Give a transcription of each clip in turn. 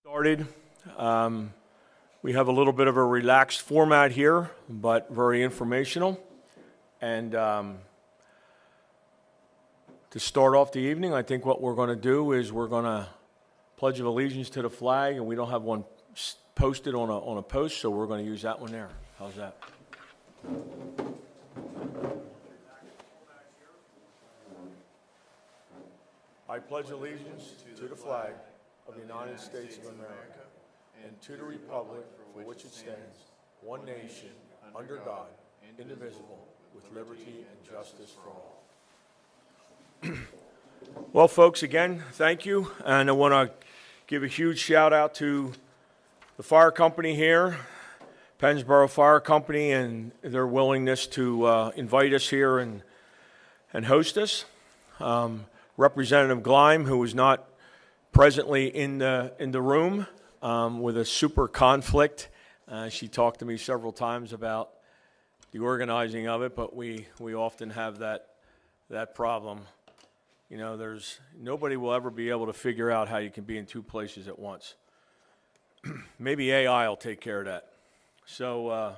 Started. We have a little bit of a relaxed format here, but very informational. And to start off the evening, I think what we're going to do is we're going to pledge of allegiance to the flag, and we don't have one posted on a post, so we're going to use that one there. How's that? I pledge allegiance to the flag of the United States of America and to the republic for which it stands, one nation, under God, indivisible, with liberty and justice for all. Well, folks, again, thank you. And I want to give a huge shout out to the fire company here, Pennsboro Fire Company, and their willingness to invite us here and host us. Representative Gleim, who was not presently in the room with a super conflict. She talked to me several times about the organizing of it, but we often have that problem. You know, nobody will ever be able to figure out how you can be in two places at once. Maybe AI will take care of that. So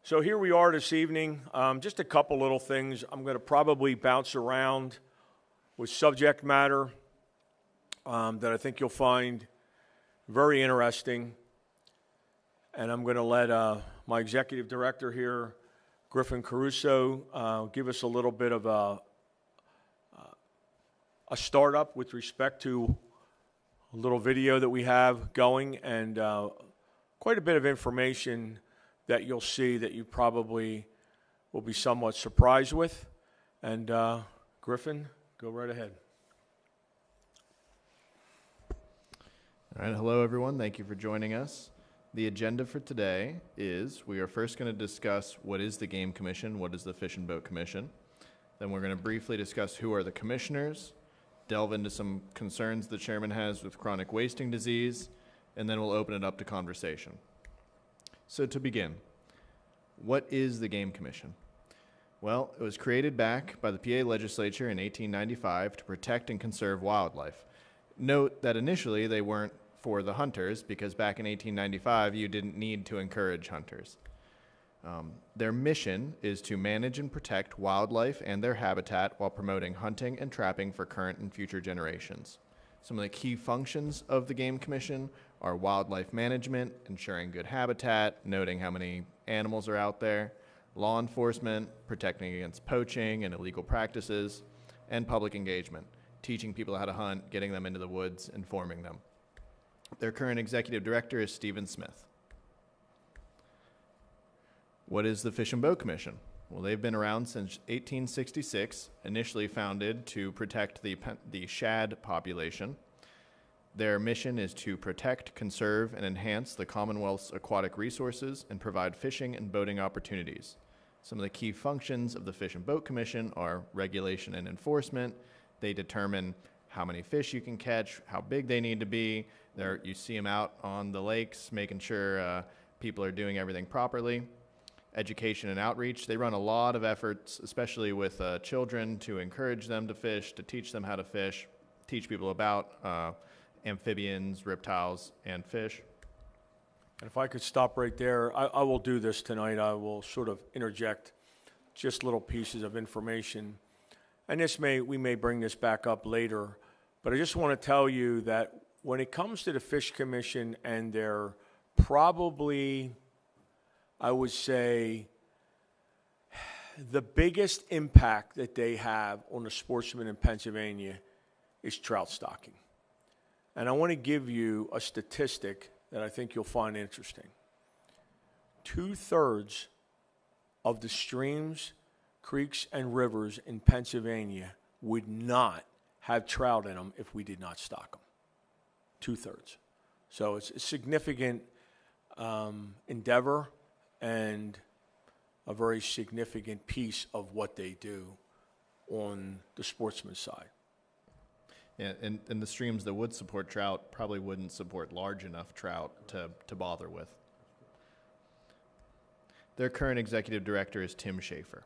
here we are this evening. Just a couple little things. I'm going to probably bounce around with subject matter that I think you'll find very interesting. And I'm going to let my executive director here, Griffin Caruso, give us a little bit of a startup with respect to a little video that we have going, and quite a bit of information that you'll see that you probably will be somewhat surprised with. And Griffin, go right ahead. All right, hello everyone. Thank you for joining us. The agenda for today is we are first going to discuss what is the Game Commission, what is the Fish and Boat Commission. Then we're going to briefly discuss who are the commissioners, delve into some concerns the chairman has with chronic wasting disease, and then we'll open it up to conversation. So to begin, what is the Game Commission? Well, it was created back by the PA legislature in 1895 to protect and conserve wildlife. Note that initially they weren't for the hunters, because back in 1895 you didn't need to encourage hunters. Their mission is to manage and protect wildlife and their habitat while promoting hunting and trapping for current and future generations. Some of the key functions of the Game Commission are wildlife management, ensuring good habitat, noting how many animals are out there, law enforcement, protecting against poaching and illegal practices, and public engagement, teaching people how to hunt, getting them into the woods, informing them. Their current executive director is Stephen Smith. What is the Fish and Boat Commission? Well, they've been around since 1866, initially founded to protect the shad population. Their mission is to protect, conserve, and enhance the Commonwealth's aquatic resources and provide fishing and boating opportunities. Some of the key functions of the Fish and Boat Commission are regulation and enforcement. They determine how many fish you can catch, how big they need to be. You see them out on the lakes, making sure people are doing everything properly. Education and outreach. They run a lot of efforts, especially with children, to encourage them to fish, to teach them how to fish, teach people about amphibians, reptiles, and fish. And if I could stop right there, I will do this tonight. I will sort of interject just little pieces of information. And we may bring this back up later, but I just want to tell you that when it comes to the Fish Commission and their probably, I would say, the biggest impact that they have on the sportsmen in Pennsylvania is trout stocking. And I want to give you a statistic that I think you'll find interesting. 2/3 of the streams, creeks, and rivers in Pennsylvania would not have trout in them if we did not stock them. 2/3. So it's a significant endeavor and a very significant piece of what they do on the sportsman side. Yeah, and the streams that would support trout probably wouldn't support large enough trout to bother with. Their current executive director is Tim Schaefer.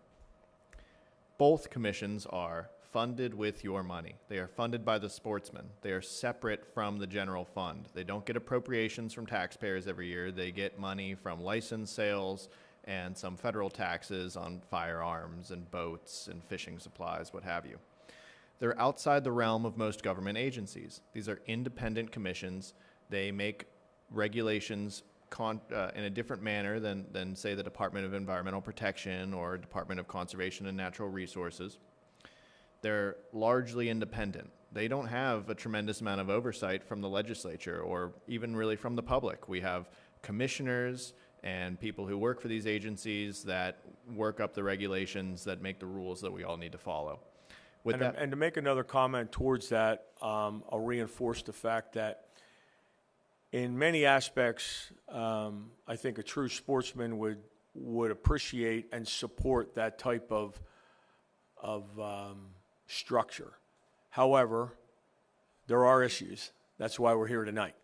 Both commissions are funded with your money. They are funded by the sportsmen. They are separate from the general fund. They don't get appropriations from taxpayers every year. They get money from license sales and some federal taxes on firearms and boats and fishing supplies, what have you. They're outside the realm of most government agencies. These are independent commissions. They make regulations in a different manner than, say, the Department of Environmental Protection or Department of Conservation and Natural Resources. They're largely independent. They don't have a tremendous amount of oversight from the legislature or even really from the public. We have commissioners and people who work for these agencies that work up the regulations that make the rules that we all need to follow. And to make another comment towards that, I'll reinforce the fact that in many aspects, I think a true sportsman would appreciate and support that type of structure. However, there are issues. That's why we're here tonight.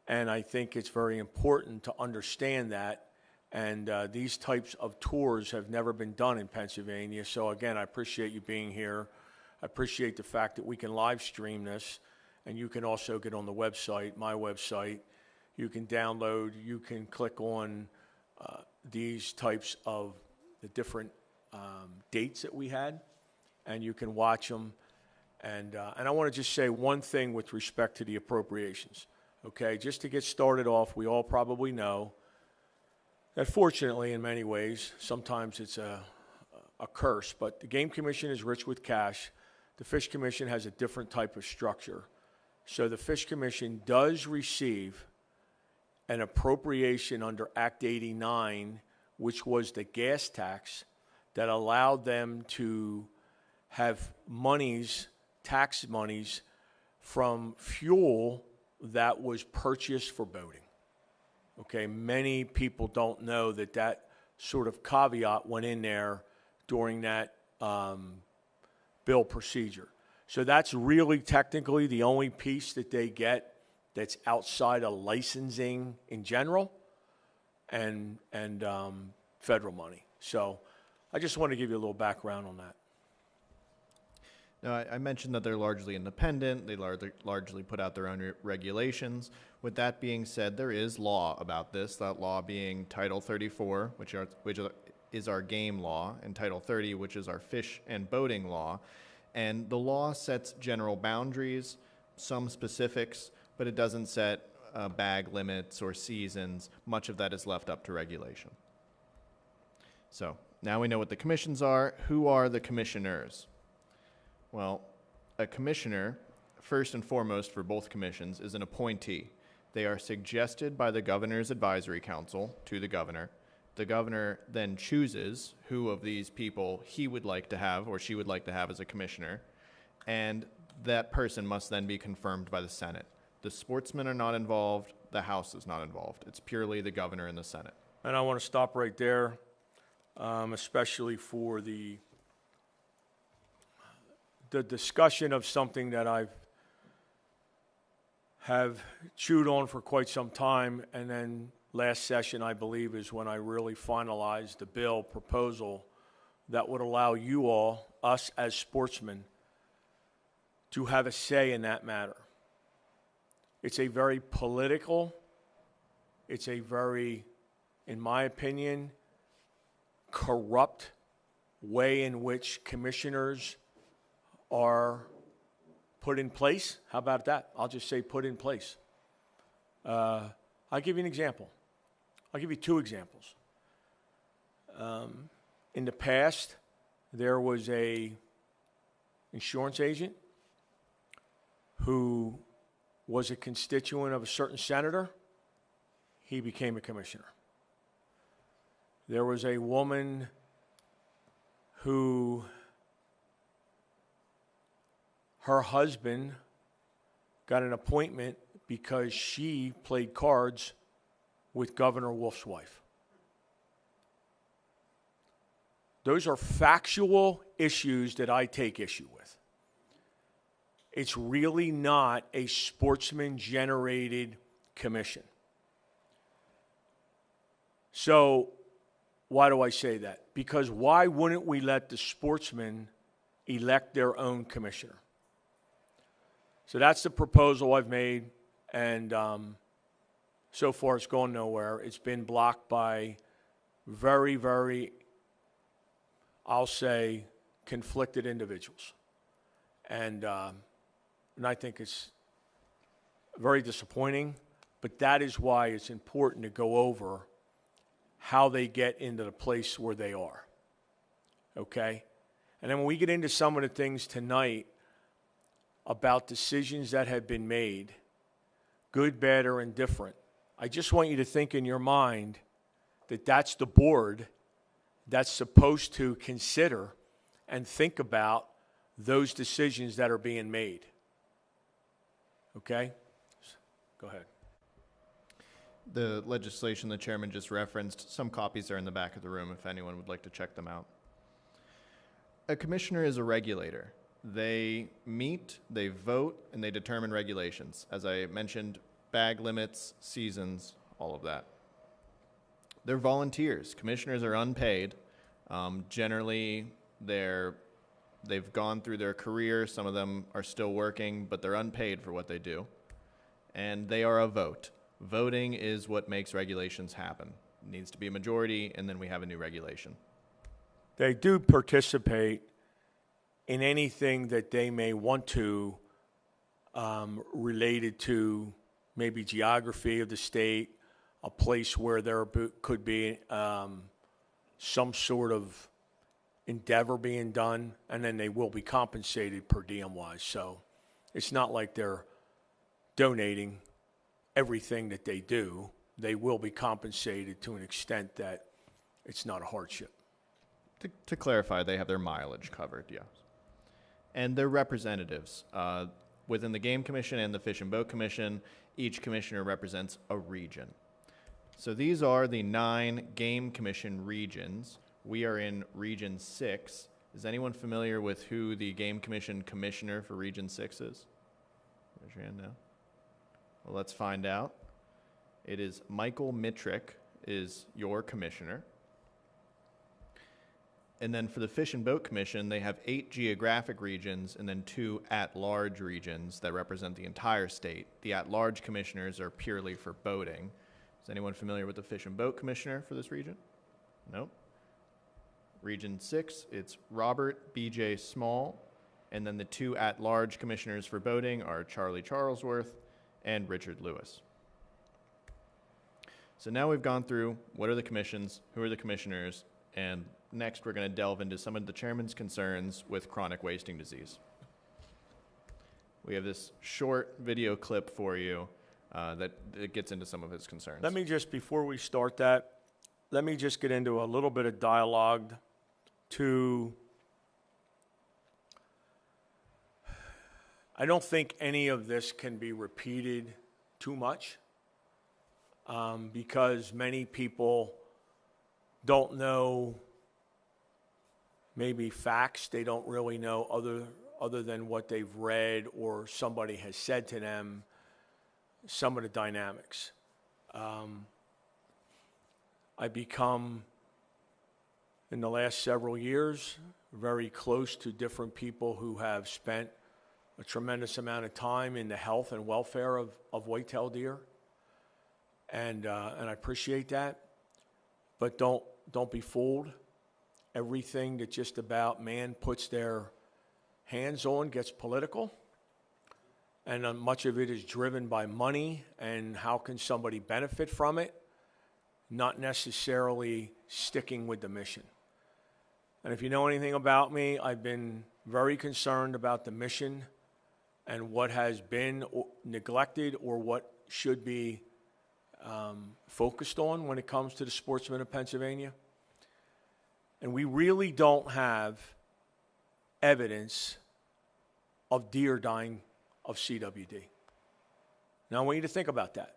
And I think it's very important to understand that. And these types of tours have never been done in Pennsylvania. So again, I appreciate you being here. I appreciate the fact that we can live stream this. And you can also get on the website, my website. You can download, you can click on these types of the different dates that we had, and you can watch them. And I want to just say one thing with respect to the appropriations. Okay, just to get started off, we all probably know that fortunately in many ways, sometimes it's a curse, but the Game Commission is rich with cash. The Fish Commission has a different type of structure. So the Fish Commission does receive an appropriation under Act 89, which was the gas tax that allowed them to have monies, tax monies, from fuel that was purchased for boating. Okay, many people don't know that that sort of caveat went in there during that bill procedure. So that's really technically the only piece that they get that's outside of licensing in general and federal money. So I just want to give you a little background on that. Now, I mentioned that they're largely independent. They largely put out their own regulations. With that being said, there is law about this, that law being Title 34, which is our game law, and Title 30, which is our fish and boating law. And the law sets general boundaries, some specifics, but it doesn't set bag limits or seasons. Much of that is left up to regulation. So now we know what the commissions are. Who are the commissioners? Well, a commissioner, first and foremost for both commissions, is an appointee. They are suggested by the governor's advisory council to the governor. The governor then chooses who of these people he would like to have or she would like to have as a commissioner, and that person must then be confirmed by the Senate. The sportsmen are not involved. The House is not involved. It's purely the governor and the Senate. And I want to stop right there, especially for the discussion of something that I have chewed on for quite some time, and then last session, I believe, is when I really finalized the bill proposal that would allow you all, us as sportsmen, to have a say in that matter. It's a very political, it's a very, in my opinion, corrupt way in which commissioners are put in place. How about that? I'll just say put in place. I'll give you an example. I'll give you two examples. In the past, there was a insurance agent who was a constituent of a certain senator. He became a commissioner. There was a woman who her husband got an appointment because she played cards with Governor Wolf's wife. Those are factual issues that I take issue with. It's really not a sportsman-generated commission. So why do I say that? Because why wouldn't we let the sportsmen elect their own commissioner. So that's the proposal I've made, and so far it's gone nowhere. It's been blocked by very, very, I'll say, conflicted individuals. And I think it's very disappointing, but that is why it's important to go over how they get into the place where they are, okay? And then when we get into some of the things tonight about decisions that have been made, good, bad, or indifferent, I just want you to think in your mind that that's the board that's supposed to consider and think about those decisions that are being made. Okay? Go ahead. The legislation the chairman just referenced, some copies are in the back of the room if anyone would like to check them out. A commissioner is a regulator. They meet, they vote, and they determine regulations. As I mentioned, bag limits, seasons, all of that. They're volunteers. Commissioners are unpaid. Generally, they've gone through their career. Some of them are still working, but they're unpaid for what they do. And they are a vote. Voting is what makes regulations happen. It needs to be a majority, and then we have a new regulation. They do participate in anything that they may want to related to maybe geography of the state, a place where there could be some sort of endeavor being done, and then they will be compensated per diem wise. So it's not like they're donating everything that they do. They will be compensated to an extent that it's not a hardship. To clarify, they have their mileage covered, yes. And they're representatives. Within the Game Commission and the Fish and Boat Commission, each commissioner represents a region. So these are the 9 Game Commission regions. We are in Region 6. Is anyone familiar with who the Game Commission commissioner for Region 6 is? Raise your hand now. Well, let's find out. It is Michael Mitrick is your commissioner. And then for the Fish and Boat Commission, they have 8 geographic regions and then 2 at-large regions that represent the entire state. The at-large commissioners are purely for boating. Is anyone familiar with the Fish and Boat Commissioner for this region? Nope. Region 6, it's Robert B.J. Small, and then the 2 at-large commissioners for boating are Charlie Charlesworth and Richard Lewis. So now we've gone through what are the commissions, who are the commissioners, and next we're going to delve into some of the chairman's concerns with chronic wasting disease. We have this short video clip for you that gets into some of his concerns. Let me just, before we start that, let me just get into a little bit of dialogue to, I don't think any of this can be repeated too much because many people don't know maybe facts. They don't really know other than what they've read or somebody has said to them, some of the dynamics. I become, in the last several years, very close to different people who have spent a tremendous amount of time in the health and welfare of whitetail deer, and I appreciate that. But don't be fooled. Everything that just about man puts their hands on gets political, and much of it is driven by money and how can somebody benefit from it, not necessarily sticking with the mission. And if you know anything about me, I've been very concerned about the mission and what has been neglected or what should be focused on when it comes to the Sportsmen of Pennsylvania. And we really don't have evidence of deer dying of CWD. Now I want you to think about that.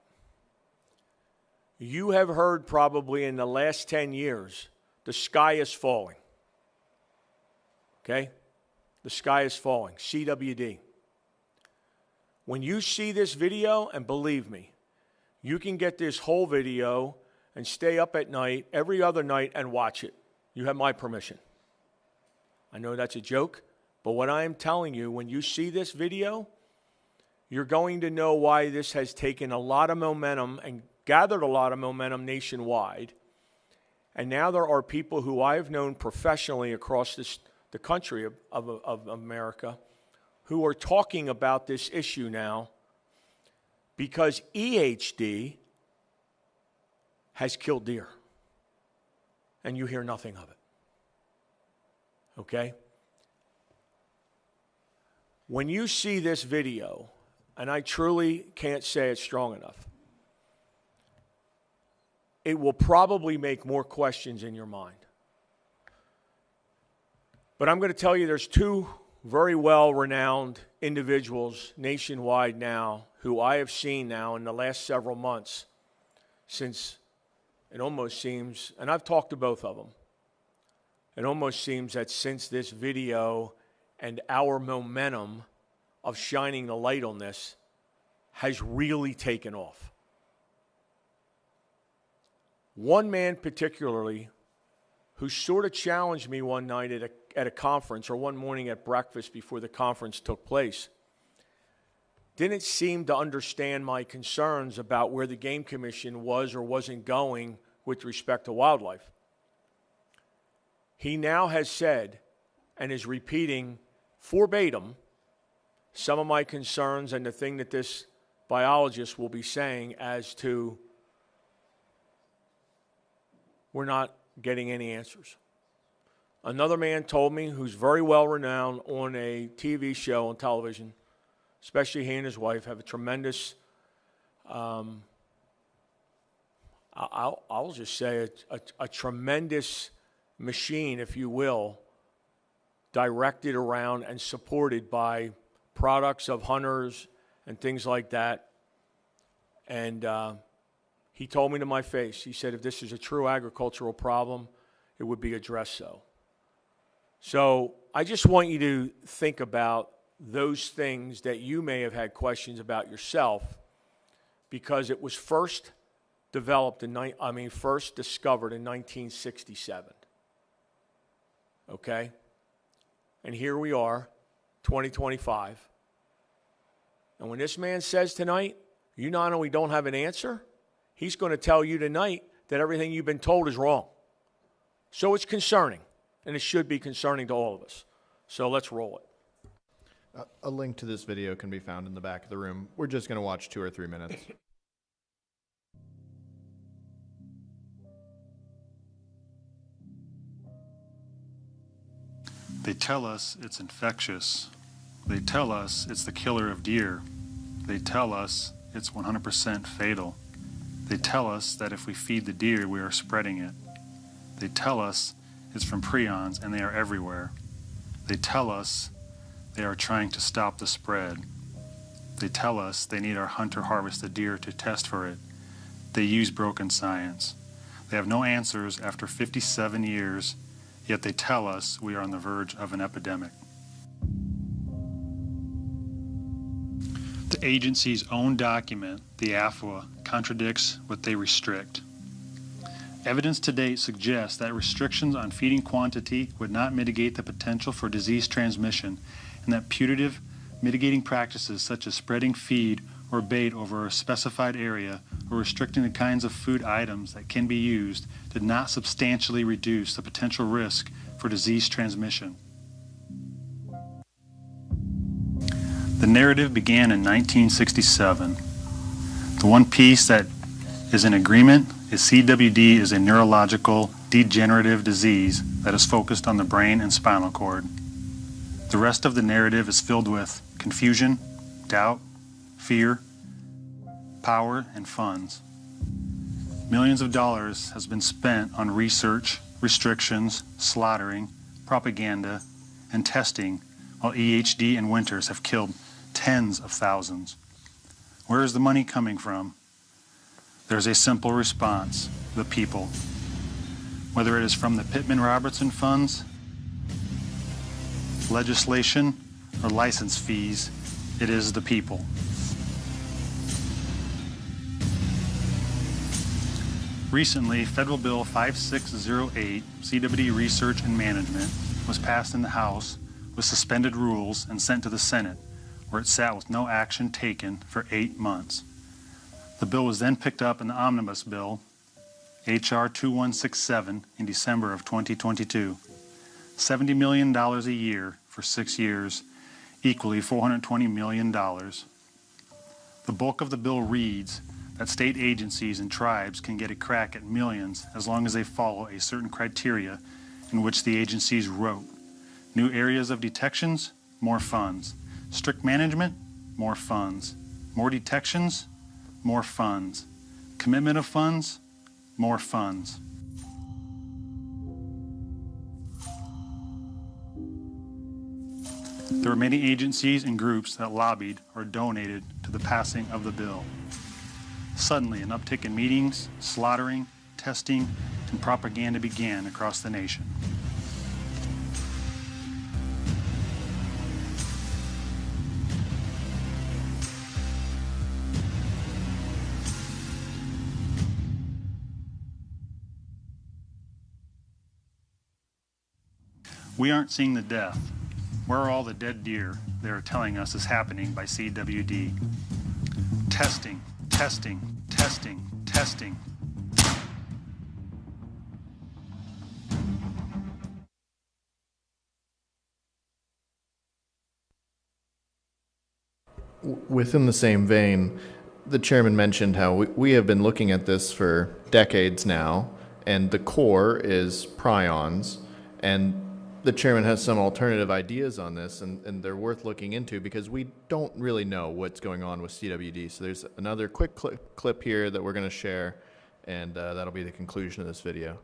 You have heard probably in the last 10 years, the sky is falling. Okay? The sky is falling. CWD. When you see this video, and believe me, you can get this whole video and stay up at night, every other night, and watch it. You have my permission. I know that's a joke, But what I am telling you, when you see this video, you're going to know why this has taken a lot of momentum and gathered a lot of momentum nationwide. And now there are people who I have known professionally across the country of America who are talking about this issue now because EHD has killed deer. And you hear nothing of it. Okay? When you see this video, and I truly can't say it strong enough, it will probably make more questions in your mind. But I'm going to tell you there's two very well-renowned individuals nationwide now who I have seen now in the last several months since it almost seems, and I've talked to both of them, it almost seems that since this video and our momentum of shining the light on this has really taken off. One man particularly who sort of challenged me one night at a conference, or one morning at breakfast before the conference took place, didn't seem to understand my concerns about where the Game Commission was or wasn't going with respect to wildlife. He now has said and is repeating verbatim some of my concerns and the thing that this biologist will be saying as to we're not getting any answers. Another man told me, who's very well renowned on a TV show on television, especially he and his wife have a tremendous, I'll just say a tremendous machine, if you will, directed around and supported by products of hunters and things like that. And he told me to my face, he said, if this is a true agricultural problem, it would be addressed so. So I just want you to think about those things that you may have had questions about yourself, because it was first discovered in 1967. Okay? And here we are, 2025. And when this man says tonight, you not only don't have an answer, he's going to tell you tonight that everything you've been told is wrong. So it's concerning, and it should be concerning to all of us. So let's roll it. A link to this video can be found in the back of the room. We're just going to watch 2 or 3 minutes. They tell us it's infectious. They tell us it's the killer of deer. They tell us it's 100% fatal. They tell us that if we feed the deer, we are spreading it. They tell us it's from prions and they are everywhere. They tell us they are trying to stop the spread. They tell us they need our hunter-harvested deer to test for it. They use broken science. They have no answers after 57 years, yet they tell us we are on the verge of an epidemic. The agency's own document, the AFWA, contradicts what they restrict. Evidence to date suggests that restrictions on feeding quantity would not mitigate the potential for disease transmission, and that putative mitigating practices such as spreading feed or bait over a specified area or restricting the kinds of food items that can be used did not substantially reduce the potential risk for disease transmission. The narrative began in 1967. The one piece that is in agreement is CWD is a neurological degenerative disease that is focused on the brain and spinal cord. The rest of the narrative is filled with confusion, doubt, fear, power, and funds. Millions of dollars has been spent on research, restrictions, slaughtering, propaganda, and testing, while EHD and winters have killed tens of thousands. Where is the money coming from? There's a simple response: the people. Whether it is from the Pittman-Robertson funds, legislation, or license fees, it is the people. Recently, Federal Bill 5608, CWD Research and Management, was passed in the House with suspended rules and sent to the Senate, where it sat with no action taken for 8 months. The bill was then picked up in the Omnibus Bill, H.R. 2167, in December of 2022. $70 million a year for 6 years, equally $420 million. The bulk of the bill reads that state agencies and tribes can get a crack at millions as long as they follow a certain criteria in which the agencies wrote. New areas of detections, more funds. Strict management, more funds. More detections, more funds. Commitment of funds, more funds. There were many agencies and groups that lobbied or donated to the passing of the bill. Suddenly, an uptick in meetings, slaughtering, testing, and propaganda began across the nation. We aren't seeing the death. Where are all the dead deer they are telling us is happening by CWD? Testing, testing, testing, testing. Within the same vein, the chairman mentioned how we have been looking at this for decades now, and the core is prions, and the chairman has some alternative ideas on this, and they're worth looking into because we don't really know what's going on with CWD. So there's another quick clip here that we're going to share, and that'll be the conclusion of this video.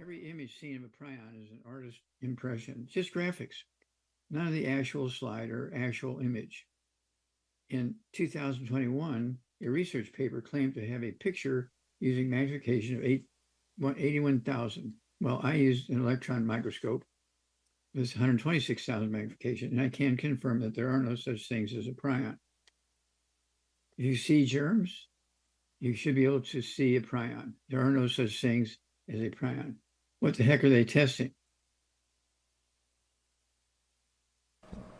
Every image seen of a prion is an artist's impression, just graphics, none of the actual slide or actual image. In 2021, a research paper claimed to have a picture using magnification of 81,000. Well, I used an electron microscope with 126,000 magnification, and I can confirm that there are no such things as a prion. If you see germs, you should be able to see a prion. There are no such things as a prion. What the heck are they testing?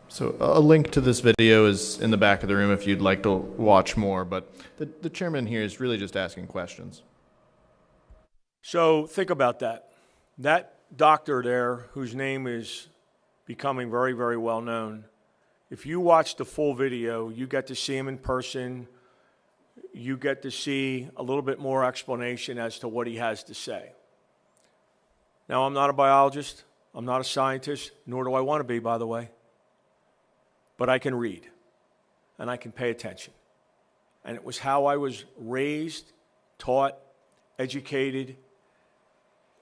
So a link to this video is in the back of the room if you'd like to watch more, but the chairman here is really just asking questions. So think about that. That doctor there, whose name is becoming very, very well known, if you watch the full video, you get to see him in person. You get to see a little bit more explanation as to what he has to say. Now, I'm not a biologist. I'm not a scientist, nor do I want to be, by the way. But I can read, and I can pay attention. And it was how I was raised, taught, educated,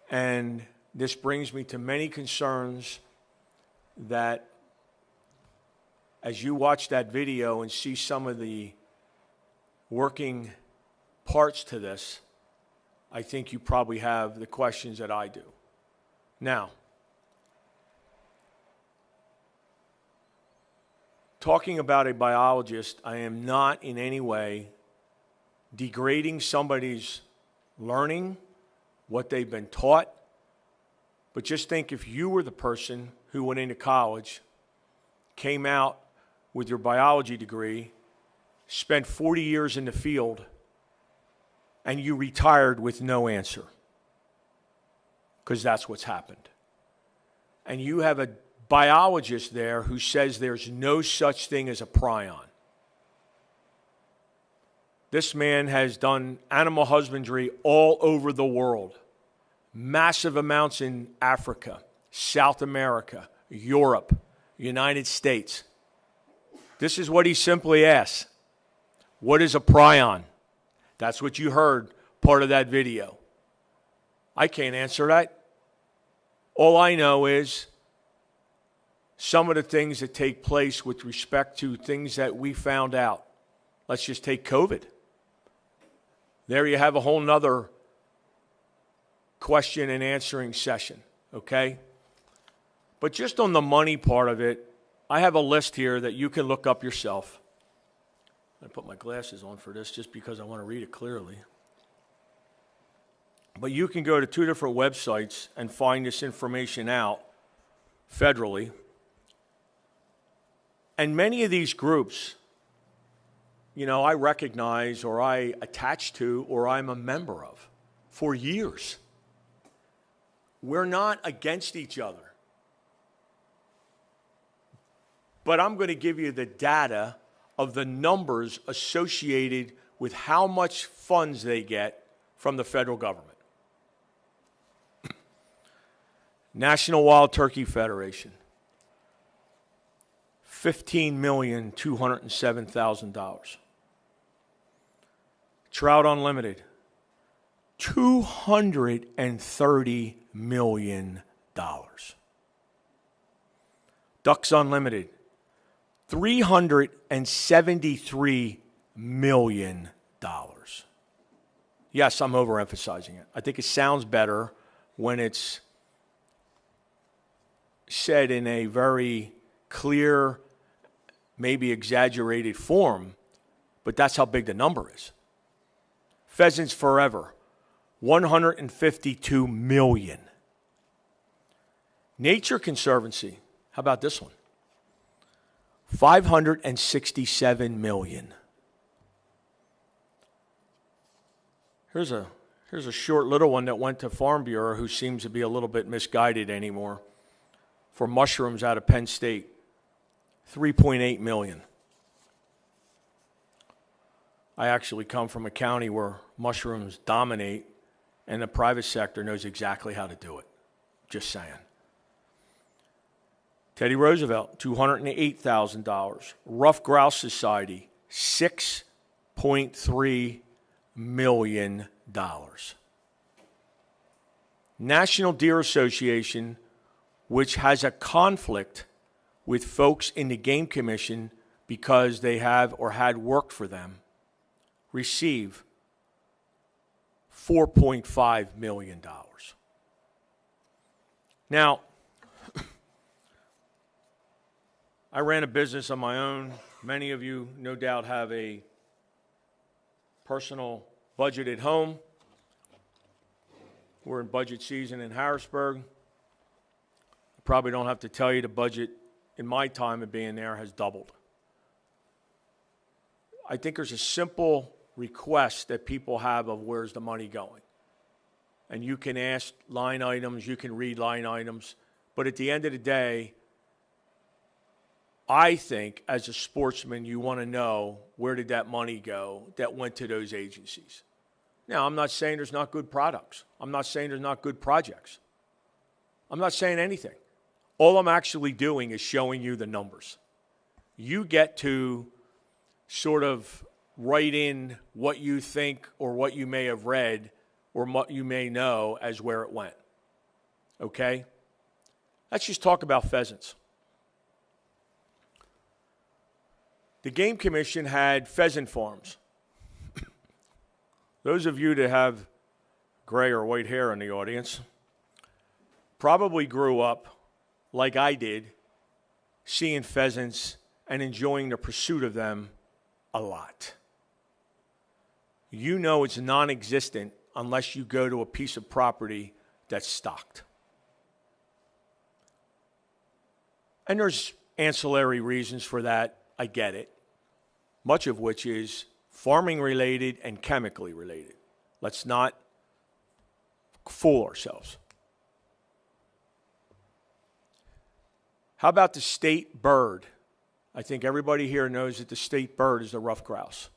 and this brings me to many concerns that as you watch that video and see some of the working parts to this, I think you probably have the questions that I do. Now, talking about a biologist, I am not in any way degrading somebody's learning, what they've been taught, but just think if you were the person who went into college, came out with your biology degree, spent 40 years in the field, and you retired with no answer, because that's what's happened. And you have a biologist there who says there's no such thing as a prion. This man has done animal husbandry all over the world. Massive amounts in Africa, South America, Europe, United States. This is what he simply asks. What is a prion? That's what you heard part of that video. I can't answer that. All I know is some of the things that take place with respect to things that we found out. Let's just take COVID. There you have a whole nother question and answering session, okay? But just on the money part of it, I have a list here that you can look up yourself. I put my glasses on for this just because I want to read it clearly. But you can go to 2 different websites and find this information out federally. And many of these groups, you know, I recognize or I attach to or I'm a member of for years. We're not against each other. But I'm going to give you the data of the numbers associated with how much funds they get from the federal government. National Wild Turkey Federation, $15,207,000. Trout Unlimited, $230 million. Ducks Unlimited, $373 million. Yes, I'm overemphasizing it. I think it sounds better when it's said in a very clear, maybe exaggerated form, but that's how big the number is. Pheasants Forever, $152 million. Nature Conservancy, how about this one? $567 million. Here's a short little one that went to Farm Bureau who seems to be a little bit misguided anymore. For mushrooms out of Penn State, $3.8 million. I actually come from a county where mushrooms dominate and the private sector knows exactly how to do it. Just saying. Teddy Roosevelt, $208,000. Rough Grouse Society, $6.3 million. National Deer Association, which has a conflict with folks in the Game Commission because they have or had worked for them, receive $4.5 million. Now, I ran a business on my own. Many of you, no doubt, have a personal budget at home. We're in budget season in Harrisburg. I probably don't have to tell you the budget in my time of being there has doubled. I think there's a simple request that people have of where's the money going. And you can ask line items, you can read line items, but at the end of the day, I think as a sportsman, you want to know where did that money go that went to those agencies. Now, I'm not saying there's not good products. I'm not saying there's not good projects. I'm not saying anything. All I'm actually doing is showing you the numbers. You get to sort of write in what you think or what you may have read or what you may know as where it went. Okay? Let's just talk about pheasants. The Game Commission had pheasant farms. Those of you that have gray or white hair in the audience probably grew up, like I did, seeing pheasants and enjoying the pursuit of them a lot. You know it's non-existent unless you go to a piece of property that's stocked. And there's ancillary reasons for that. I get it. Much of which is farming related and chemically related. Let's not fool ourselves. How about the state bird? I think everybody here knows that the state bird is the ruffed grouse.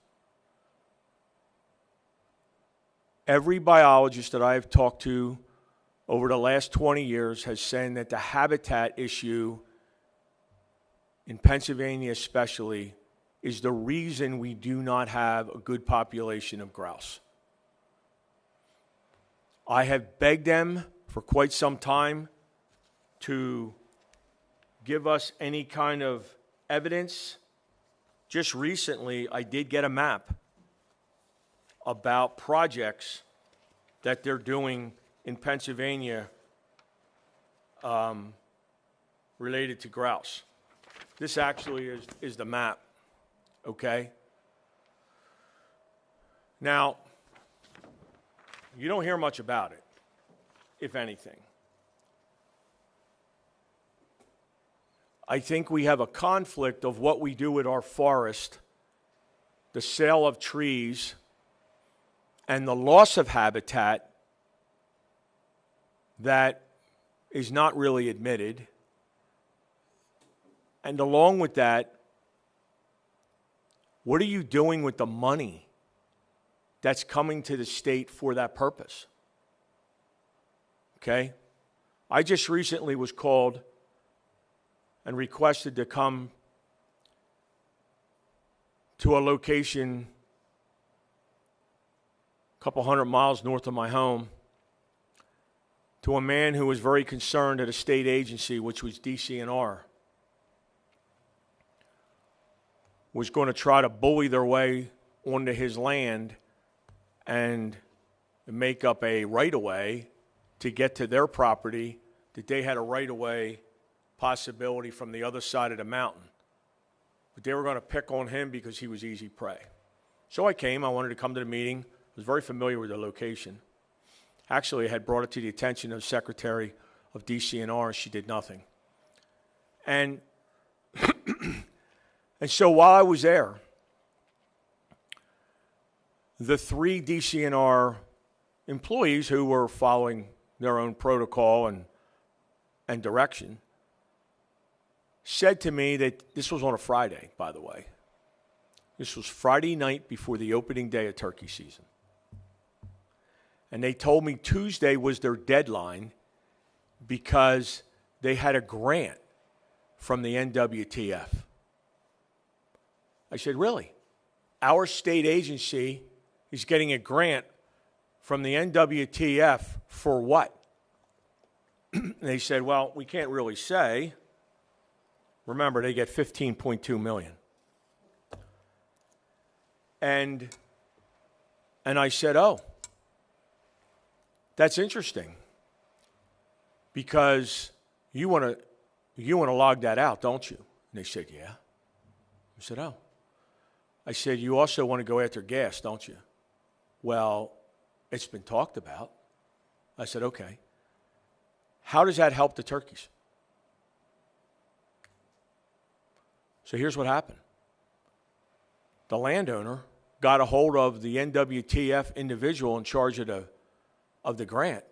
Every biologist that I've talked to over the last 20 years has said that the habitat issue in Pennsylvania especially is the reason we do not have a good population of grouse. I have begged them for quite some time to give us any kind of evidence. Just recently, I did get a map about projects that they're doing in Pennsylvania related to grouse. This actually is the map, okay? Now, you don't hear much about it, if anything. I think we have a conflict of what we do with our forest, the sale of trees, and the loss of habitat that is not really admitted. And along with that, what are you doing with the money that's coming to the state for that purpose? Okay? I just recently was called and requested to come to a location a couple 100 miles north of my home to a man who was very concerned at a state agency, which was DCNR, was going to try to bully their way onto his land and make up a right-of-way to get to their property, that they had a right-of-way possibility from the other side of the mountain. But they were going to pick on him because he was easy prey. So I came. I wanted to come to the meeting. I was very familiar with the location. Actually, I had brought it to the attention of the Secretary of DCNR, and she did nothing. And so while I was there, the 3 DCNR employees who were following their own protocol and direction said to me that this was on a Friday, by the way. This was Friday night before the opening day of turkey season. And they told me Tuesday was their deadline because they had a grant from the NWTF. I said, really? Our state agency is getting a grant from the NWTF for what? And they said, well, we can't really say. Remember, they get $15.2 million. And I said, oh, that's interesting, because you want to log that out, don't you? And they said, yeah. I said, oh. I said, you also want to go after gas, don't you? Well, it's been talked about. I said, okay. How does that help the turkeys? So here's what happened. The landowner got a hold of the NWTF individual in charge of the grant,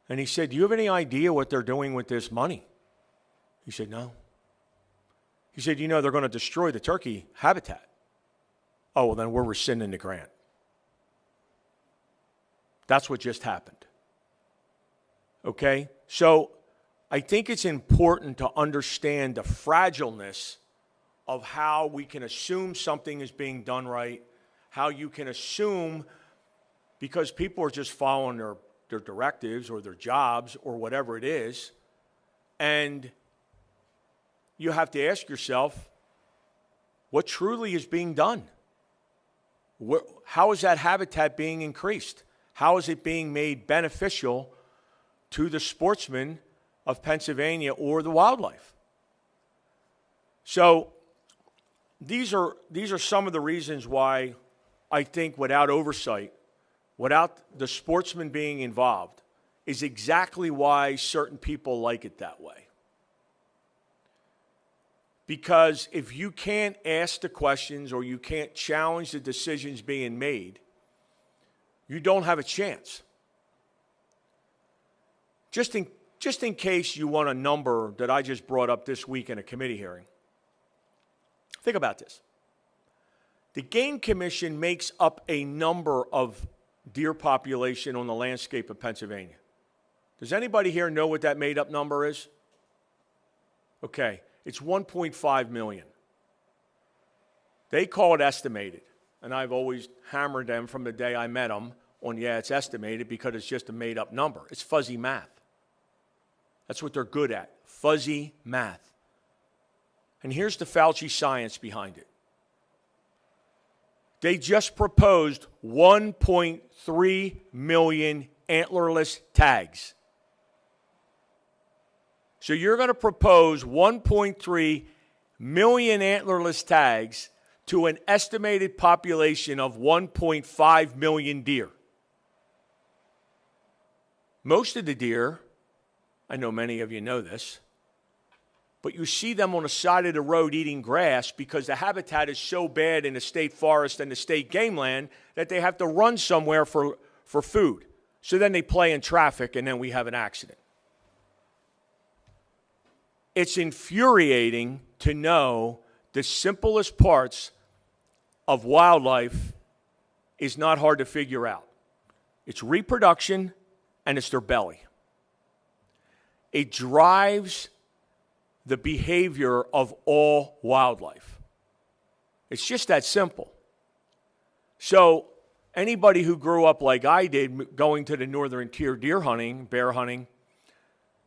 and he said, do you have any idea what they're doing with this money? He said, no. He said, you know, they're going to destroy the turkey habitat. Oh, well, then we're rescinding the grant. That's what just happened. Okay? So I think it's important to understand the fragileness of how we can assume something is being done right, how you can assume, because people are just following their directives or their jobs or whatever it is, and you have to ask yourself, what truly is being done? How is that habitat being increased? How is it being made beneficial to the sportsmen of Pennsylvania or the wildlife? So these are some of the reasons why I think without oversight, without the sportsmen being involved, is exactly why certain people like it that way. Because if you can't ask the questions or you can't challenge the decisions being made, you don't have a chance. Just in case you want a number that I just brought up this week in a committee hearing, think about this. The Game Commission makes up a number of deer population on the landscape of Pennsylvania. Does anybody here know what that made-up number is? Okay, it's 1.5 million. They call it estimated, and I've always hammered them from the day I met them on, yeah, it's estimated because it's just a made-up number. It's fuzzy math. That's what they're good at, fuzzy math. And here's the Fauci science behind it. They just proposed 1.3 million antlerless tags. So you're going to propose 1.3 million antlerless tags to an estimated population of 1.5 million deer. Most of the deer, I know many of you know this, but you see them on the side of the road eating grass because the habitat is so bad in the state forest and the state game land that they have to run somewhere for food. So then they play in traffic, and then we have an accident. It's infuriating to know the simplest parts of wildlife is not hard to figure out. It's reproduction, and it's their belly. It drives the behavior of all wildlife. It's just that simple. So anybody who grew up like I did, going to the northern tier deer hunting, bear hunting,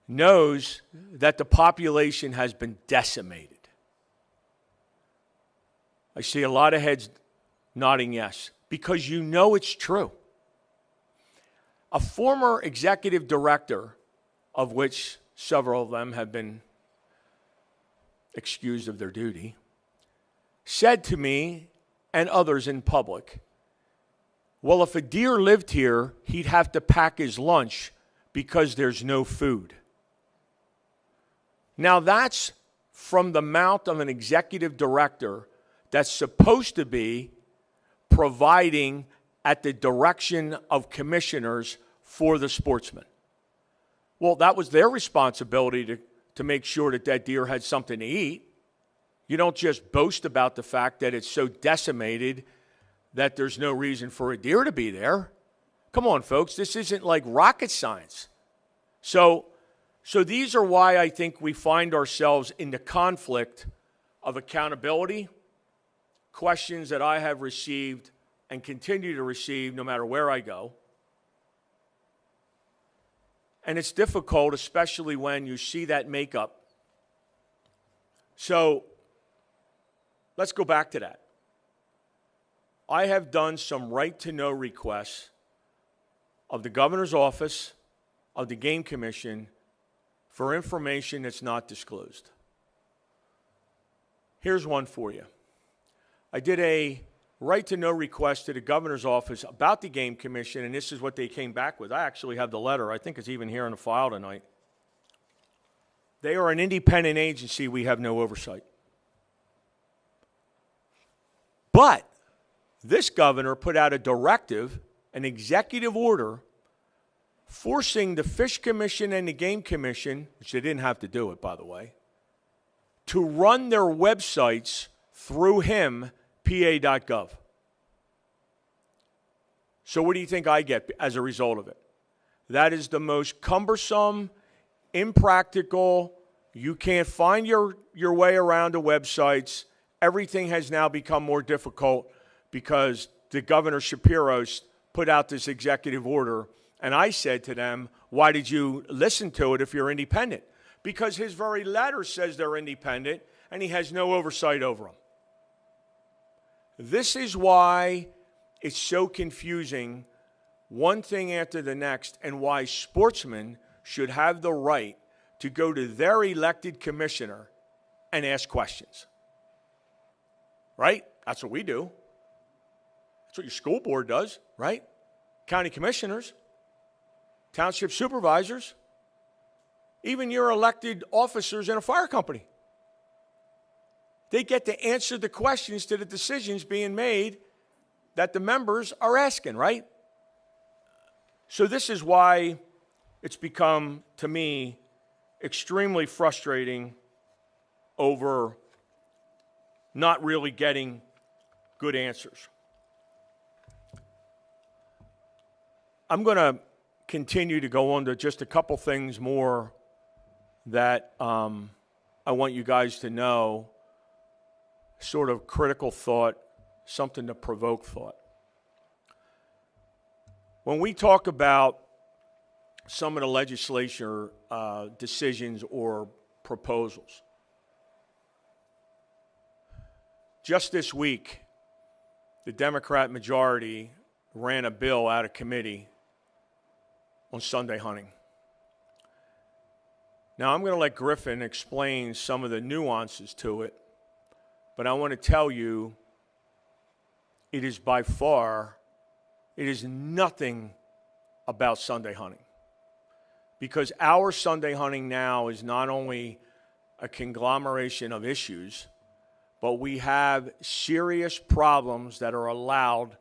knows that the population has been decimated. I see a lot of heads nodding yes, because you know it's true. A former executive director, of which several of them have been excused of their duty, said to me and others in public, well, if a deer lived here, he'd have to pack his lunch because there's no food. Now that's from the mouth of an executive director that's supposed to be providing at the direction of commissioners for the Sportsmen. Well, that was their responsibility to make sure that that deer had something to eat. You don't just boast about the fact that it's so decimated that there's no reason for a deer to be there. Come on, folks, this isn't like rocket science. So these are why I think we find ourselves in the conflict of accountability, questions that I have received and continue to receive no matter where I go. And it's difficult, especially when you see that makeup. So let's go back to that. I have done some right-to-know requests of the governor's office, of the Game Commission, for information that's not disclosed. Here's one for you. I did a right-to-know request to the governor's office about the Game Commission, and this is what they came back with. I actually have the letter. I think it's even here in the file tonight. They are an independent agency. We have no oversight. But this governor put out a directive, an executive order, forcing the Fish Commission and the Game Commission, which they didn't have to do it, by the way, to run their websites through him, pa.gov. So what do you think I get as a result of it? That is the most cumbersome, impractical, you can't find your way around the websites. Everything has now become more difficult because the Governor Shapiro's put out this executive order. And I said to them, why did you listen to it if you're independent? Because his very letter says they're independent, and he has no oversight over them. This is why it's so confusing, one thing after the next, and why sportsmen should have the right to go to their elected commissioner and ask questions. Right? That's what we do. That's what your school board does, right? County commissioners, township supervisors, even your elected officers in a fire company. They get to answer the questions to the decisions being made that the members are asking, right? So this is why it's become, to me, extremely frustrating over not really getting good answers. I'm going to continue to go on to just a couple things more that I want you guys to know, sort of critical thought, something to provoke thought. When we talk about some of the legislature decisions or proposals, just this week, the Democrat majority ran a bill out of committee on Sunday hunting. Now, I'm going to let Griffin explain some of the nuances to it, but I want to tell you it is by far, it is nothing about Sunday hunting. Because our Sunday hunting now is not only a conglomeration of issues, but we have serious problems that are allowed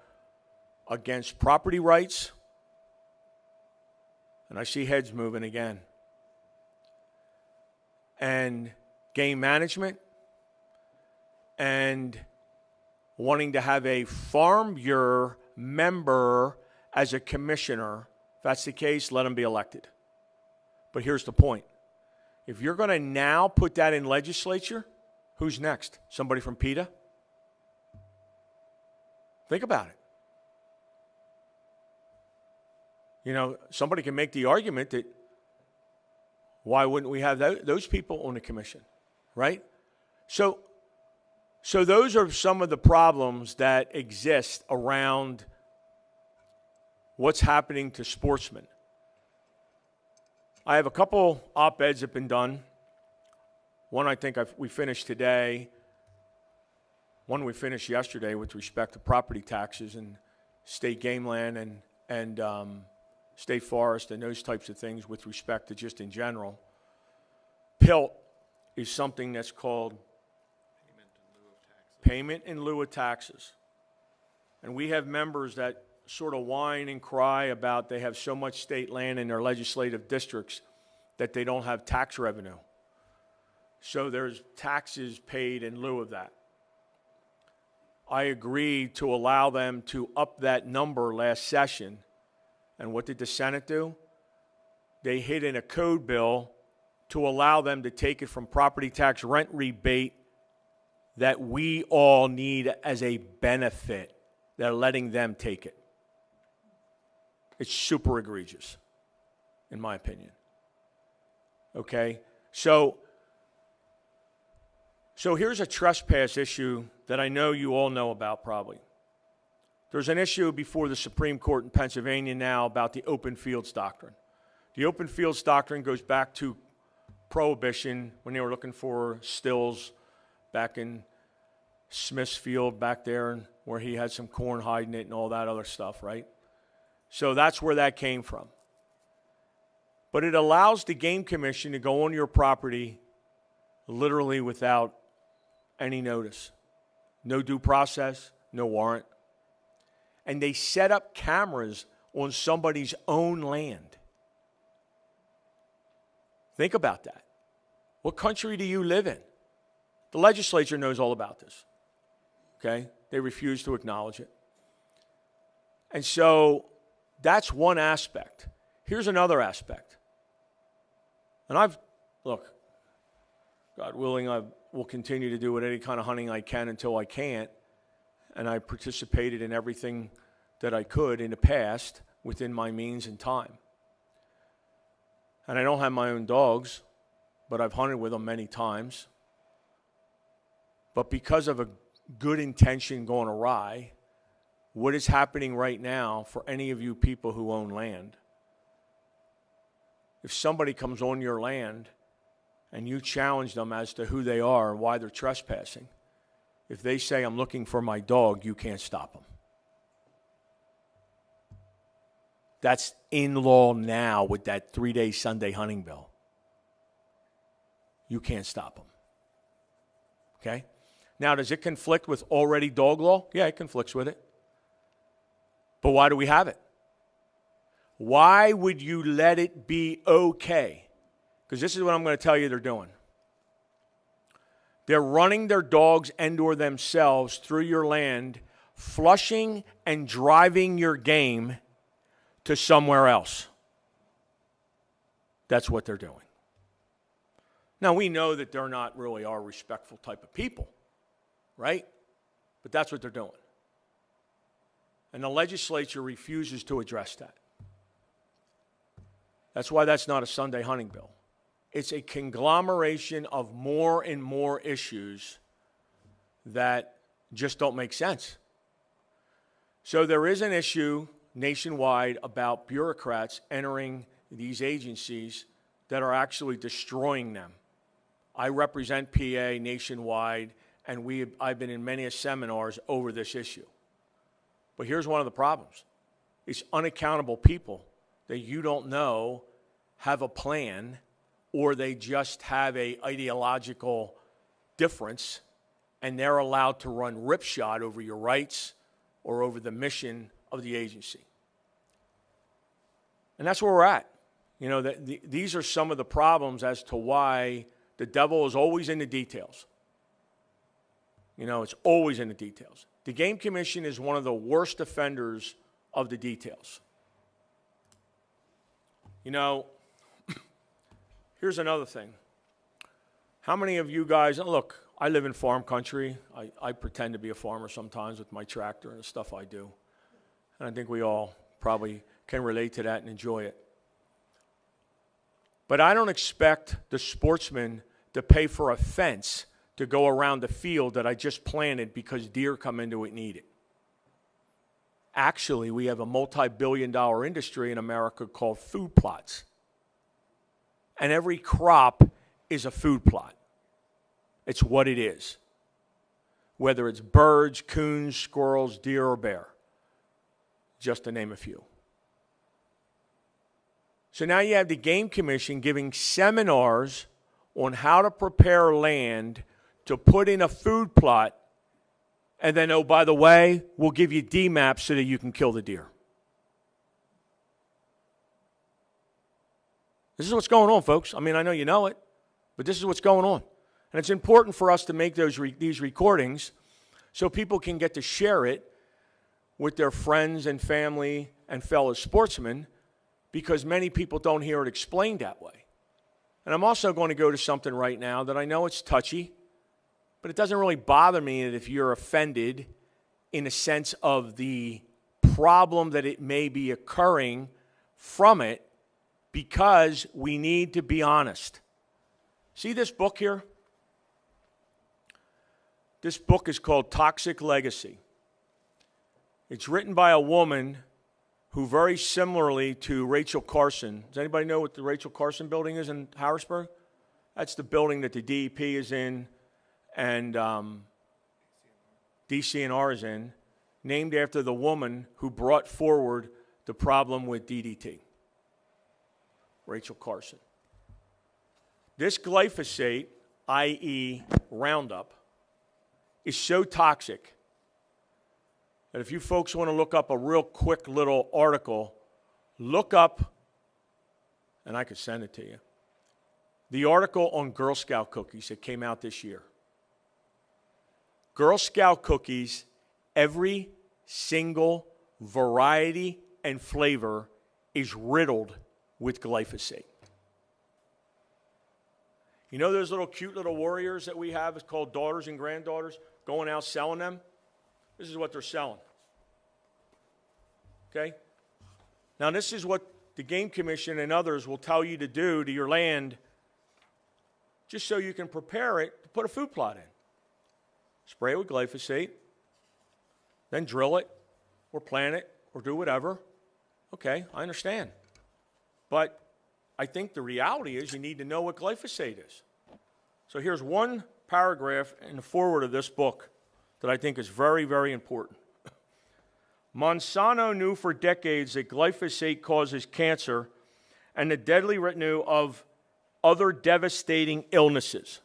against property rights, and I see heads moving again, and game management, and wanting to have a Farm Bureau member as a commissioner. If that's the case, let him be elected. But here's the point. If you're going to now put that in legislature, who's next? Somebody from PETA? Think about it. You know, somebody can make the argument that why wouldn't we have those people on the commission, right? So those are some of the problems that exist around what's happening to sportsmen. I have a couple op-eds that have been done. One I think we finished today. One we finished yesterday with respect to property taxes and state game land and state forest and those types of things with respect to just in general. PILT is something that's called payment in lieu of taxes. And we have members that sort of whine and cry about they have so much state land in their legislative districts that they don't have tax revenue. So there's taxes paid in lieu of that. I agreed to allow them to up that number last session. And what did the Senate do? They hid in a code bill to allow them to take it from property tax rent rebate that we all need as a benefit. They're letting them take it. It's super egregious, in my opinion. Okay? So here's a trespass issue that I know you all know about probably. There's an issue before the Supreme Court in Pennsylvania now about the open fields doctrine. The open fields doctrine goes back to Prohibition when they were looking for stills back in Smithfield back there where he had some corn hiding it and all that other stuff, right? So that's where that came from. But it allows the Game Commission to go on your property literally without any notice. No due process, no warrant. And they set up cameras on somebody's own land. Think about that. What country do you live in? The legislature knows all about this. Okay? They refuse to acknowledge it. And so that's one aspect. Here's another aspect. And look, God willing, I will continue to do any kind of hunting I can until I can't. And I participated in everything that I could in the past within my means and time. And I don't have my own dogs, but I've hunted with them many times. But because of a good intention going awry, what is happening right now for any of you people who own land, if somebody comes on your land and you challenge them as to who they are and why they're trespassing, if they say, I'm looking for my dog, you can't stop them. That's in law now with that 3-day Sunday hunting bill. You can't stop them. Okay? Now, does it conflict with already dog law? Yeah, it conflicts with it. But why do we have it? Why would you let it be okay? Because this is what I'm going to tell you they're doing. They're running their dogs and or themselves through your land, flushing and driving your game to somewhere else. That's what they're doing. Now, we know that they're not really our respectful type of people, right? But that's what they're doing. And the legislature refuses to address that. That's why that's not a Sunday hunting bill. It's a conglomeration of more and more issues that just don't make sense. So there is an issue nationwide about bureaucrats entering these agencies that are actually destroying them. I represent PA nationwide, and I've been in many seminars over this issue. But here's one of the problems. It's unaccountable people that you don't know have a plan or they just have a ideological difference and they're allowed to run ripshod over your rights or over the mission of the agency. And that's where we're at. You know, these are some of the problems as to why the devil is always in the details. You know, it's always in the details. The Game Commission is one of the worst offenders of the details. You know, here's another thing. How many of you guys, look, I live in farm country. I pretend to be a farmer sometimes with my tractor and the stuff I do. And I think we all probably can relate to that and enjoy it. But I don't expect the sportsman to pay for a fence to go around the field that I just planted because deer come into it and eat it. Actually, we have a multi-billion-dollar industry in America called food plots. And every crop is a food plot. It's what it is. Whether it's birds, coons, squirrels, deer, or bear. Just to name a few. So now you have the Game Commission giving seminars on how to prepare land to put in a food plot, and then, oh, by the way, we'll give you D-maps so that you can kill the deer. This is what's going on, folks. I mean, I know you know it, but this is what's going on. And it's important for us to make these recordings so people can get to share it with their friends and family and fellow sportsmen, because many people don't hear it explained that way. And I'm also going to go to something right now that I know it's touchy, but it doesn't really bother me if you're offended in a sense of the problem that it may be occurring from it, because we need to be honest. See this book here? This book is called Toxic Legacy. It's written by a woman who, very similarly to Rachel Carson. Does anybody know what the Rachel Carson building is in Harrisburg? That's the building that the DEP is in and DCNR is in, named after the woman who brought forward the problem with DDT, Rachel Carson. This glyphosate, i.e. Roundup, is so toxic that if you folks want to look up a real quick little article, look up, and I could send it to you, the article on Girl Scout cookies that came out this year. Girl Scout cookies, every single variety and flavor is riddled with glyphosate. You know those little cute little warriors that we have, it's called daughters and granddaughters, going out selling them? This is what they're selling. Okay? Now this is what the Game Commission and others will tell you to do to your land just so you can prepare it to put a food plot in. Spray it with glyphosate, then drill it, or plant it, or do whatever. Okay, I understand. But I think the reality is you need to know what glyphosate is. So here's one paragraph in the foreword of this book that I think is very, very important. Monsanto knew for decades that glyphosate causes cancer and the deadly retinue of other devastating illnesses.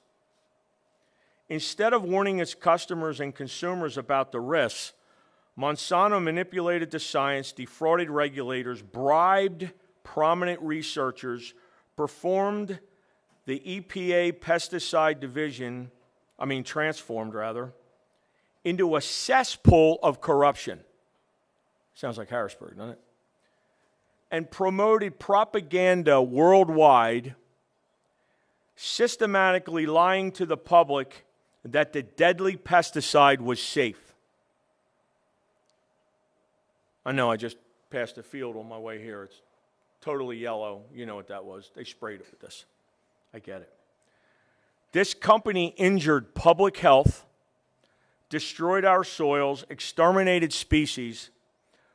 Instead of warning its customers and consumers about the risks, Monsanto manipulated the science, defrauded regulators, bribed prominent researchers, transformed the EPA pesticide division, into a cesspool of corruption. Sounds like Harrisburg, doesn't it? And promoted propaganda worldwide, systematically lying to the public that the deadly pesticide was safe. I know I just passed a field on my way here. It's totally yellow. You know what that was. They sprayed it with this. I get it. This company injured public health, destroyed our soils, exterminated species,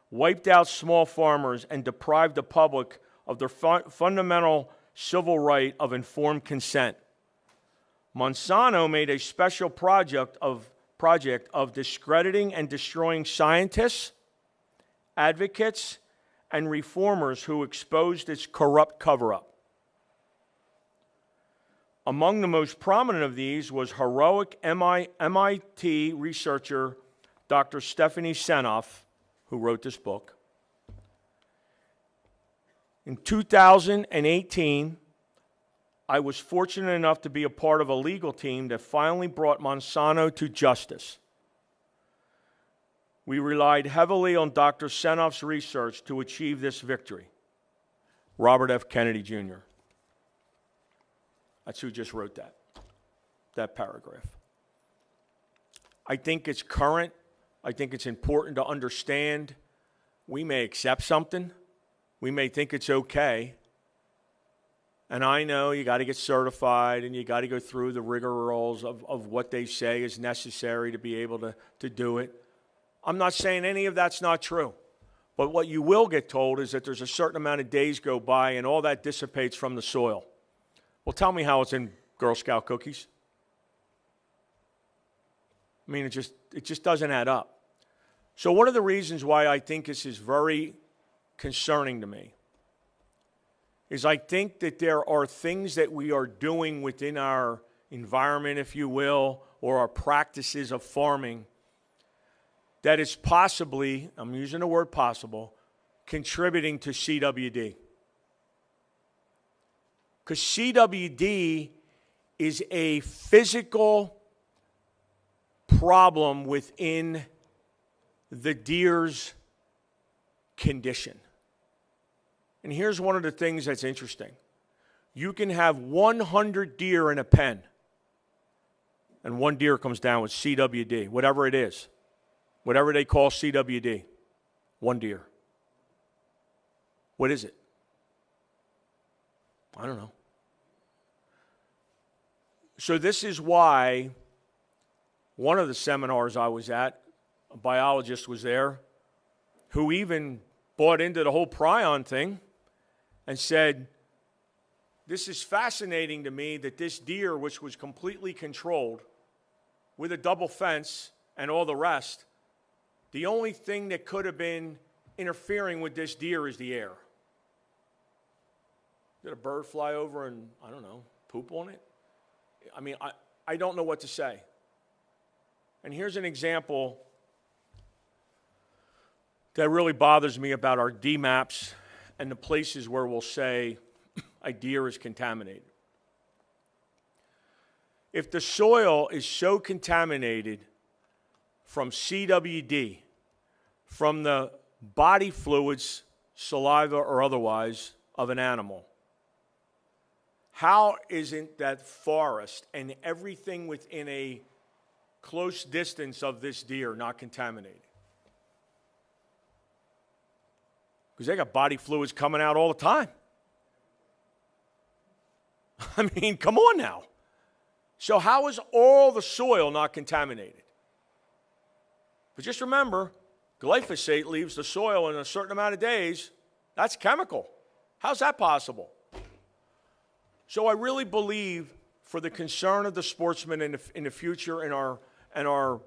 wiped out small farmers, and deprived the public of their fundamental civil right of informed consent. Monsanto made a special project of discrediting and destroying scientists, advocates, and reformers who exposed its corrupt cover-up. Among the most prominent of these was heroic MIT researcher Dr. Stephanie Seneff, who wrote this book. In 2018, I was fortunate enough to be a part of a legal team that finally brought Monsanto to justice. We relied heavily on Dr. Seneff's research to achieve this victory. Robert F. Kennedy, Jr. That's who just wrote that paragraph. I think it's current. I think it's important to understand. We may accept something. We may think it's okay. And I know you got to get certified and you got to go through the rigorousness of what they say is necessary to be able to do it. I'm not saying any of that's not true. But what you will get told is that there's a certain amount of days go by and all that dissipates from the soil. Well, tell me how it's in Girl Scout cookies. I mean, it just doesn't add up. So one of the reasons why I think this is very concerning to me is I think that there are things that we are doing within our environment, if you will, or our practices of farming that is possibly, I'm using the word possible, contributing to CWD. Because CWD is a physical problem within the deer's condition. And here's one of the things that's interesting. You can have 100 deer in a pen, and one deer comes down with CWD, whatever it is. Whatever they call CWD, one deer. What is it? I don't know. So this is why one of the seminars I was at, a biologist was there who even bought into the whole prion thing and said, this is fascinating to me that this deer, which was completely controlled with a double fence and all the rest, the only thing that could have been interfering with this deer is the air. Did a bird fly over and, I don't know, poop on it? I mean, I don't know what to say. And here's an example that really bothers me about our DMAPs and the places where we'll say a deer is contaminated. If the soil is so contaminated from CWD, from the body fluids, saliva or otherwise, of an animal, how isn't that forest and everything within a close distance of this deer not contaminated? Because they got body fluids coming out all the time. I mean, come on now. So how is all the soil not contaminated? But just remember, glyphosate leaves the soil in a certain amount of days. That's chemical. How's that possible? So I really believe, for the concern of the sportsmen in the future and our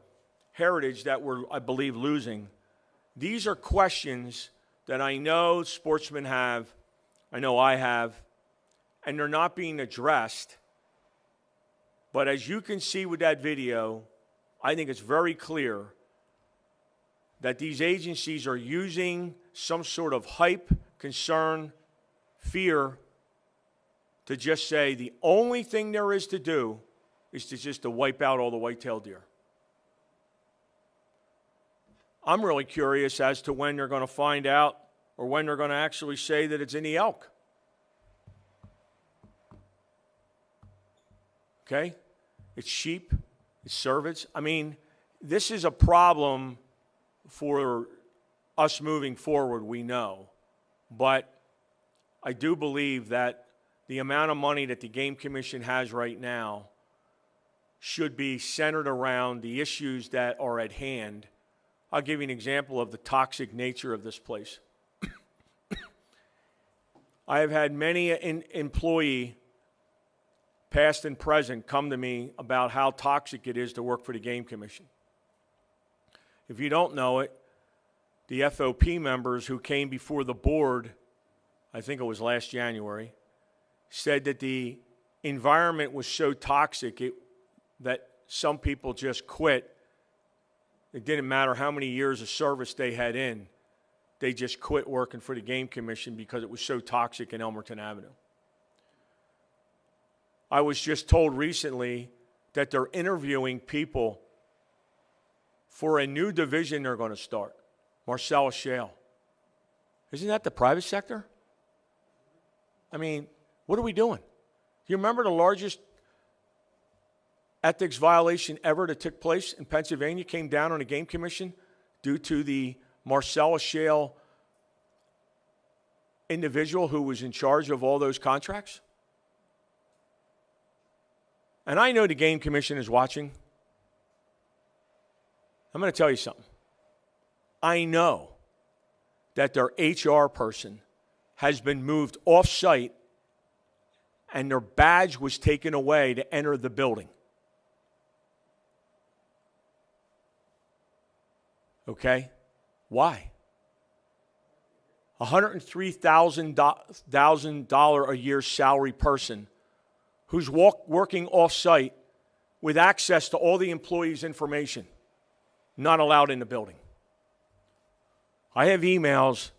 heritage that we're, I believe, losing, these are questions that I know sportsmen have, I know I have, and they're not being addressed. But as you can see with that video, I think it's very clear that these agencies are using some sort of hype, concern, fear to just say the only thing there is to do is to wipe out all the white-tailed deer. I'm really curious as to when they're going to find out or when they're going to actually say that it's in the elk. Okay? It's sheep. It's cervids. I mean, this is a problem for us moving forward, we know. But I do believe that the amount of money that the Game Commission has right now should be centered around the issues that are at hand. I'll give you an example of the toxic nature of this place. I have had many employee, past and present, come to me about how toxic it is to work for the Game Commission. If you don't know it, the FOP members who came before the board, I think it was last January, said that the environment was so toxic that some people just quit. It didn't matter how many years of service they had in. They just quit working for the Game Commission because it was so toxic in Elmerton Avenue. I was just told recently that they're interviewing people for a new division they're going to start, Marcellus Shale. Isn't that the private sector? I mean, what are we doing? You remember the largest ethics violation ever that took place in Pennsylvania came down on the Game Commission due to the Marcellus Shale individual who was in charge of all those contracts? And I know the Game Commission is watching. I'm going to tell you something. I know that their HR person has been moved off-site and their badge was taken away to enter the building. Okay? Why? $103,000 a year salary person who's working off-site with access to all the employees' information, not allowed in the building. I have emails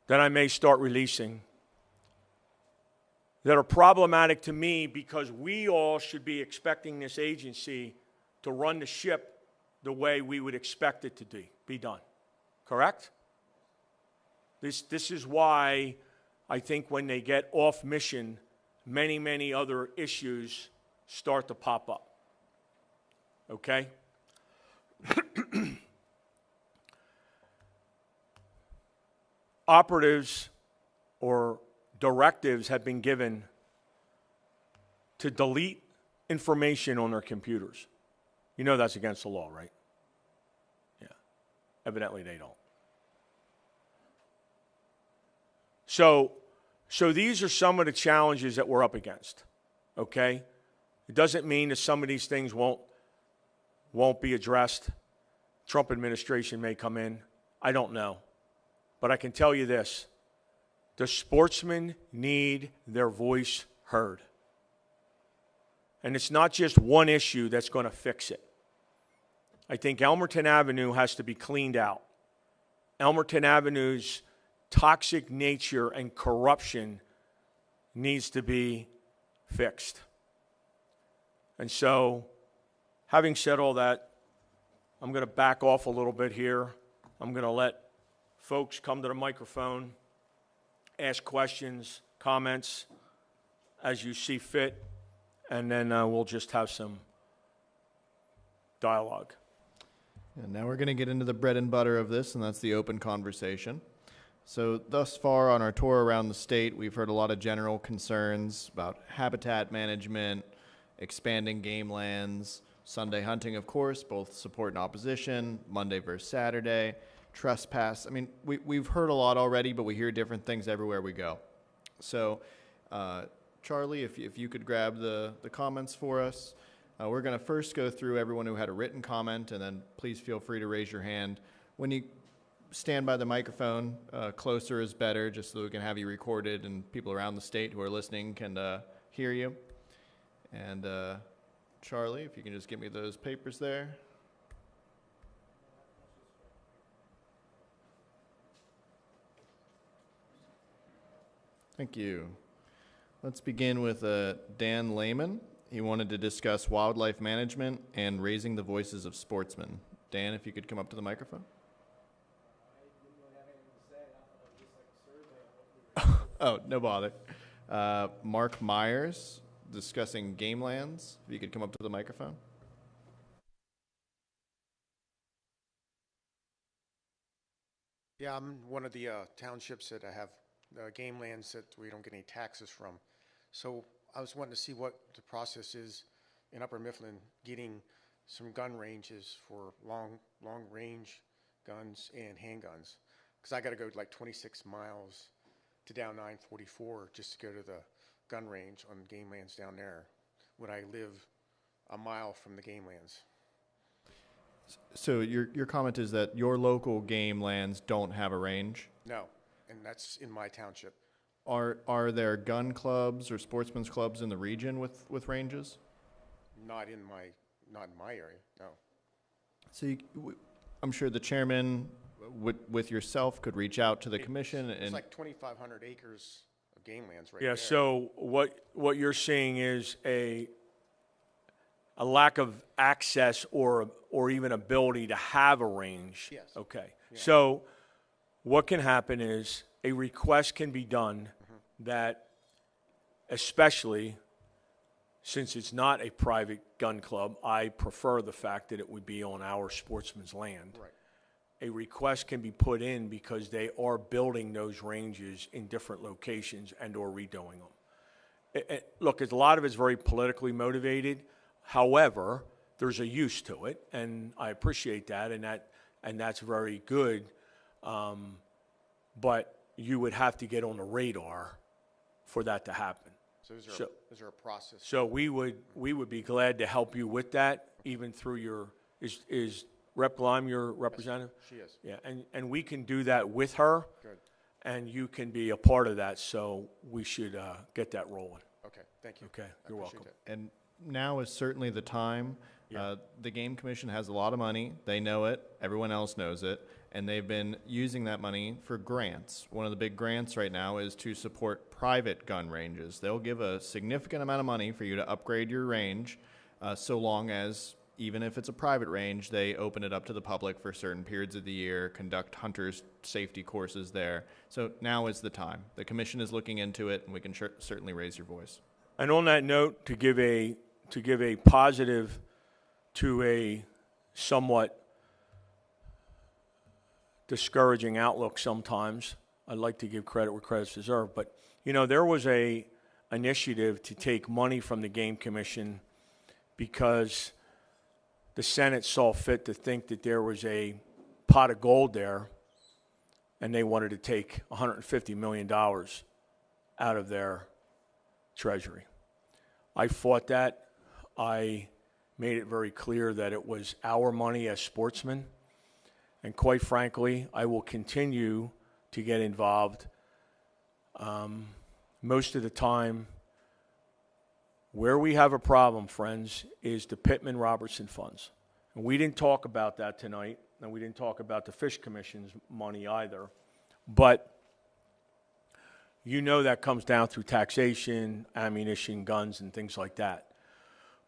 that I may start releasing that are problematic to me because we all should be expecting this agency to run the ship the way we would expect it to be done. Correct? This is why I think when they get off mission, many, many other issues start to pop up. Okay? Operatives or directives have been given to delete information on their computers. You know that's against the law, right? Yeah. Evidently they don't. So these are some of the challenges that we're up against, okay? It doesn't mean that some of these things won't be addressed. Trump administration may come in. I don't know. But I can tell you this. The sportsmen need their voice heard. And it's not just one issue that's going to fix it. I think Elmerton Avenue has to be cleaned out. Elmerton Avenue's toxic nature and corruption needs to be fixed. And so, having said all that, I'm going to back off a little bit here. I'm going to let folks come to the microphone, ask questions, comments as you see fit, and then we'll just have some dialogue. And now we're going to get into the bread and butter of this, and that's the open conversation. So thus far on our tour around the state, we've heard a lot of general concerns about habitat management, expanding game lands, Sunday hunting, of course, both support and opposition, Monday versus Saturday, trespass. I mean, we've heard a lot already, but we hear different things everywhere we go. So, Charlie, if you could grab the comments for us. We're going to first go through everyone who had a written comment, and then please feel free to raise your hand. When you stand by the microphone, closer is better, just so we can have you recorded and people around the state who are listening can hear you. And Charlie, if you can just give me those papers there. Thank you. Let's begin with Dan Lehman. He wanted to discuss wildlife management and raising the voices of sportsmen. Dan, if you could come up to the microphone. Oh, no bother. Mark Myers, discussing game lands. If you could come up to the microphone. Yeah, I'm one of the townships that have game lands that we don't get any taxes from. So I was wanting to see what the process is in Upper Mifflin getting some gun ranges for long range guns and handguns. Because I got to go like 26 miles to down 944 just to go to the gun range on game lands down there when I live a mile from the game lands. So your comment is that your local game lands don't have a range? No, and that's in my township. Are there gun clubs or sportsmen's clubs in the region with ranges? Not in my area, no. So I'm sure the chairman, with yourself, could reach out to the commission It's and like 2,500 acres of game lands right Yeah, there. so what you're seeing is a lack of access or even ability to have a range. Yes. Okay. Yeah. So what can happen is a request can be done that, especially since it's not a private gun club, I prefer the fact that it would be on our sportsman's land. Right. A request can be put in because they are building those ranges in different locations and or redoing them. Look, a lot of it's very politically motivated. However, there's a use to it, and I appreciate that, and that's very good. But you would have to get on the radar for that to happen. So is there a process? So we would be glad to help you with that, even through your is Rep. Gleim your representative? She is. Yeah, and we can do that with her. Good. And you can be a part of that. So we should get that rolling. Okay, thank you. Okay, I you're appreciate welcome. that. and now is certainly the time. Yeah. The Game Commission has a lot of money. They know it. Everyone else knows it. And they've been using that money for grants. One of the big grants right now is to support private gun ranges. They'll give a significant amount of money for you to upgrade your range, so long as, even if it's a private range, they open it up to the public for certain periods of the year, conduct hunters' safety courses there. So now is the time. The commission is looking into it, and we can certainly raise your voice. And on that note, to give a positive to a somewhat discouraging outlook sometimes, I'd like to give credit where credit's deserved. But, there was a initiative to take money from the Game Commission because the Senate saw fit to think that there was a pot of gold there, and they wanted to take $150 million out of their treasury. I fought that. I made it very clear that it was our money as sportsmen. And quite frankly, I will continue to get involved. Most of the time, where we have a problem, friends, is the Pittman-Robertson funds. And we didn't talk about that tonight, and we didn't talk about the Fish Commission's money either. But that comes down through taxation, ammunition, guns, and things like that.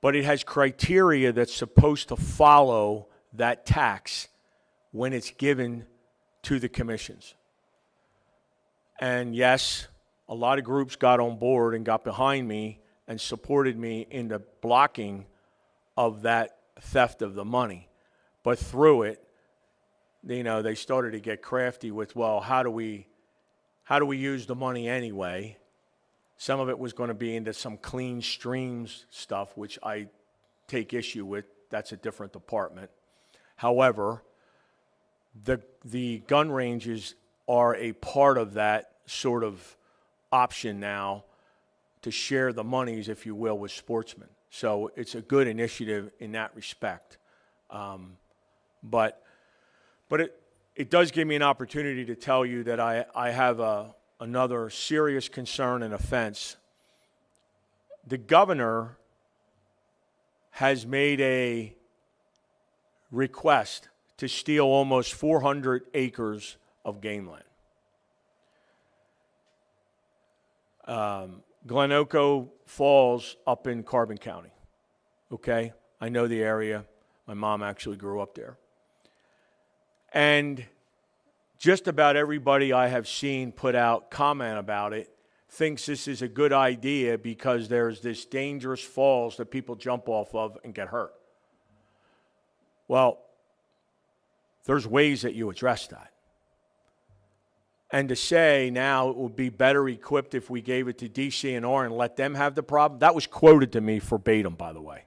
But it has criteria that's supposed to follow that tax when it's given to the commissions. And yes, a lot of groups got on board and got behind me and supported me in the blocking of that theft of the money. But through it, they started to get crafty with, well, how do we use the money anyway? Some of it was going to be into some clean streams stuff, which I take issue with. That's a different department. However, the gun ranges are a part of that sort of option now to share the monies, if you will, with sportsmen. So it's a good initiative in that respect. But it does give me an opportunity to tell you that I have another serious concern and offense. The governor has made a request to steal almost 400 acres of game land. Glen Falls up in Carbon County, okay? I know the area. My mom actually grew up there. And just about everybody I have seen put out comment about it thinks this is a good idea because there's this dangerous falls that people jump off of and get hurt. Well, there's ways that you address that. And to say now it would be better equipped if we gave it to DCNR and let them have the problem, that was quoted to me verbatim, by the way.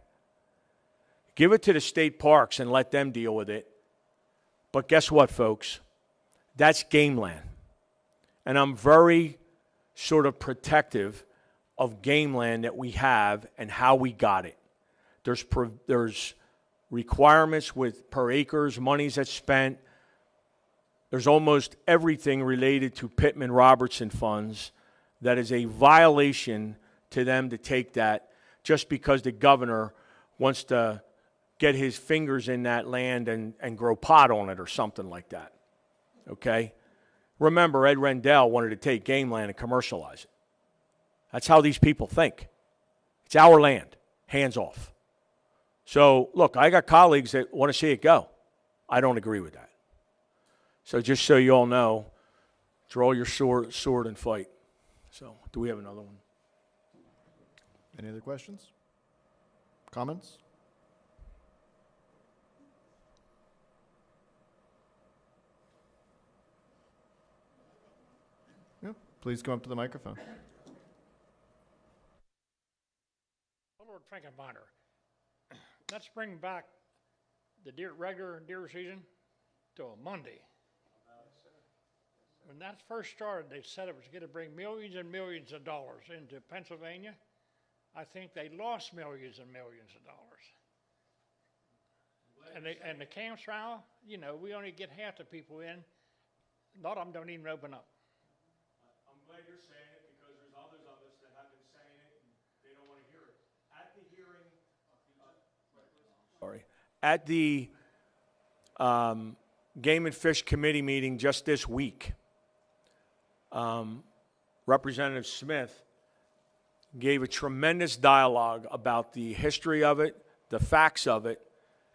Give it to the state parks and let them deal with it. But guess what, folks? That's game land. And I'm very sort of protective of game land that we have and how we got it. There's requirements with per acres, monies that's spent. There's almost everything related to Pittman-Robertson funds that is a violation to them to take that just because the governor wants to get his fingers in that land and grow pot on it or something like that. Okay? Remember, Ed Rendell wanted to take game land and commercialize it. That's how these people think. It's our land. Hands off. So, look, I got colleagues that want to see it go. I don't agree with that. So just so you all know, draw your sword and fight. So, do we have another one? Any other questions? Comments? Yeah, please come up to the microphone. Lord Frankenbinder, let's bring back the regular deer season to a Monday. When that first started, they said it was going to bring millions and millions of dollars into Pennsylvania. I think they lost millions and millions of dollars. And the camp trial, you know, we only get half the people in. A lot of them don't even open up. I'm glad you're saying it because there's others of us that have been saying it and they don't want to hear it. At the hearing, at the Game and Fish Committee meeting just this week, Representative Smith gave a tremendous dialogue about the history of it, the facts of it,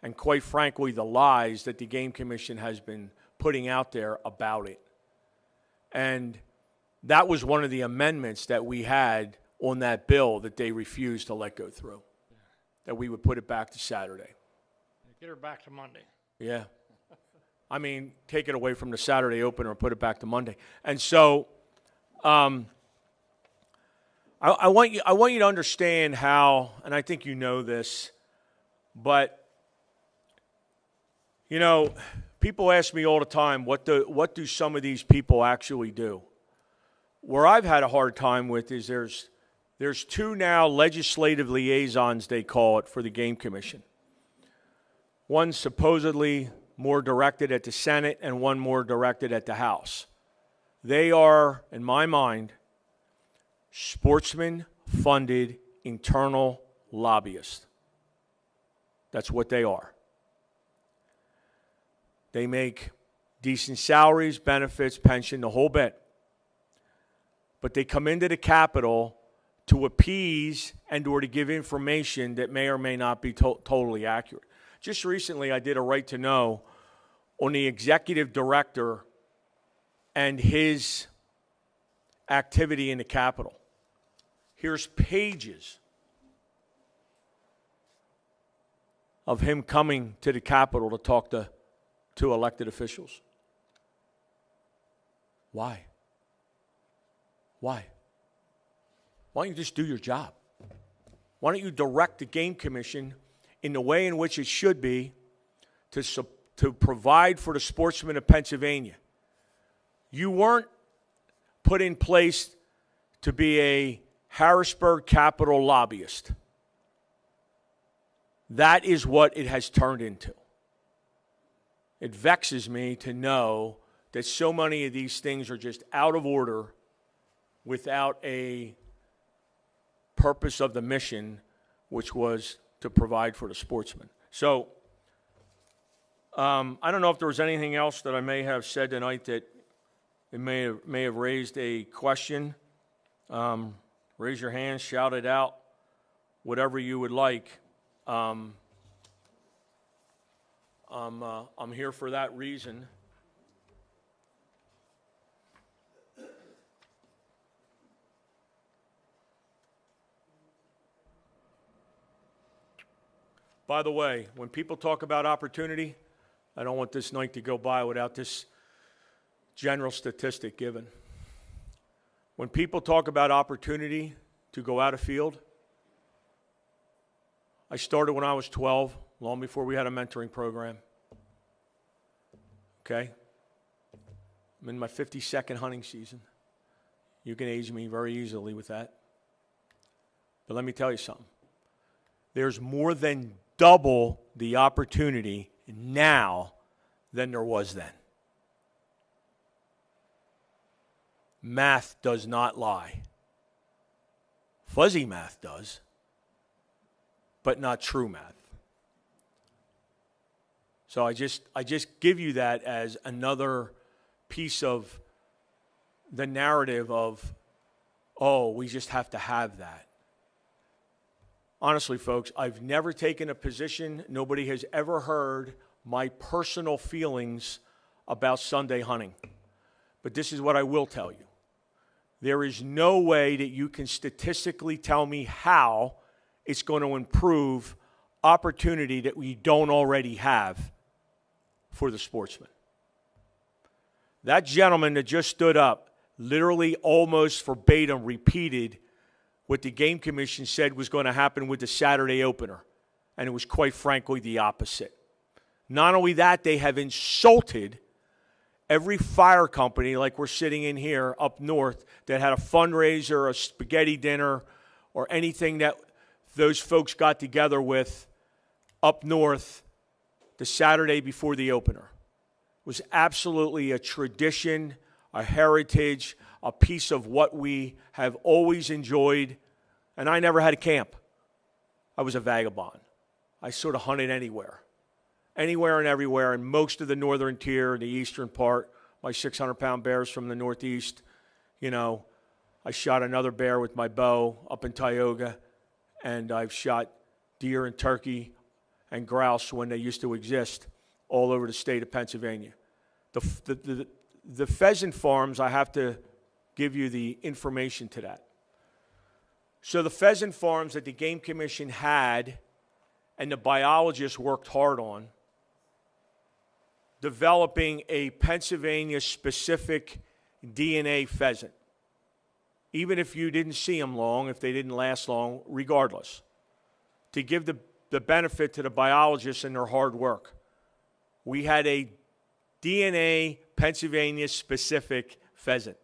and quite frankly, the lies that the Game Commission has been putting out there about it. And that was one of the amendments that we had on that bill that they refused to let go through, that we would put it back to Saturday. Get her back to Monday. Yeah. I mean, take it away from the Saturday opener and put it back to Monday. And so I want you to understand how, and I think you know this, but, you know, people ask me all the time, what do some of these people actually do? Where I've had a hard time with is there's two now legislative liaisons, they call it, for the Game Commission. One supposedly more directed at the Senate and one more directed at the House. They are, in my mind, sportsman-funded internal lobbyists. That's what they are. They make decent salaries, benefits, pension, the whole bit. But they come into the Capitol to appease and or to give information that may or may not be totally accurate. Just recently, I did a right to know on the executive director and his activity in the Capitol. Here's pages of him coming to the Capitol to talk to elected officials. Why? Why? Why don't you just do your job? Why don't you direct the Game Commission in the way in which it should be to provide for the sportsmen of Pennsylvania? You weren't put in place to be a Harrisburg Capitol lobbyist. That is what it has turned into. It vexes me to know that so many of these things are just out of order without a purpose of the mission, which was to provide for the sportsmen. So, I don't know if there was anything else that I may have said tonight that it may have raised a question. Raise your hand, shout it out, whatever you would like. I'm here for that reason. By the way, when people talk about opportunity, I don't want this night to go by without this general statistic given. When people talk about opportunity to go out of field, I started when I was 12, long before we had a mentoring program. Okay? I'm in my 52nd hunting season. You can age me very easily with that. But let me tell you something. There's more than double the opportunity now than there was then. Math does not lie. Fuzzy math does, but not true math. So I just give you that as another piece of the narrative of, oh, we just have to have that. Honestly, folks, I've never taken a position. Nobody has ever heard my personal feelings about Sunday hunting. But this is what I will tell you. There is no way that you can statistically tell me how it's going to improve opportunity that we don't already have for the sportsman. That gentleman that just stood up literally almost verbatim repeated what the Game Commission said was going to happen with the Saturday opener. And it was quite frankly the opposite. Not only that, they have insulted every fire company like we're sitting in here up north that had a fundraiser, a spaghetti dinner, or anything that those folks got together with up north the Saturday before the opener. It was absolutely a tradition, a heritage, a piece of what we have always enjoyed. And I never had a camp. I was a vagabond. I sort of hunted anywhere and everywhere, and most of the northern tier, the eastern part. My 600-pound bears from the northeast. You know, I shot another bear with my bow up in Tioga, and I've shot deer and turkey and grouse when they used to exist all over the state of Pennsylvania. The pheasant farms, I have to give you the information to that. So the pheasant farms that the Game Commission had and the biologists worked hard on, developing a Pennsylvania-specific DNA pheasant. Even if you didn't see them long, if they didn't last long, regardless. To give the benefit to the biologists and their hard work. We had a DNA Pennsylvania-specific pheasant.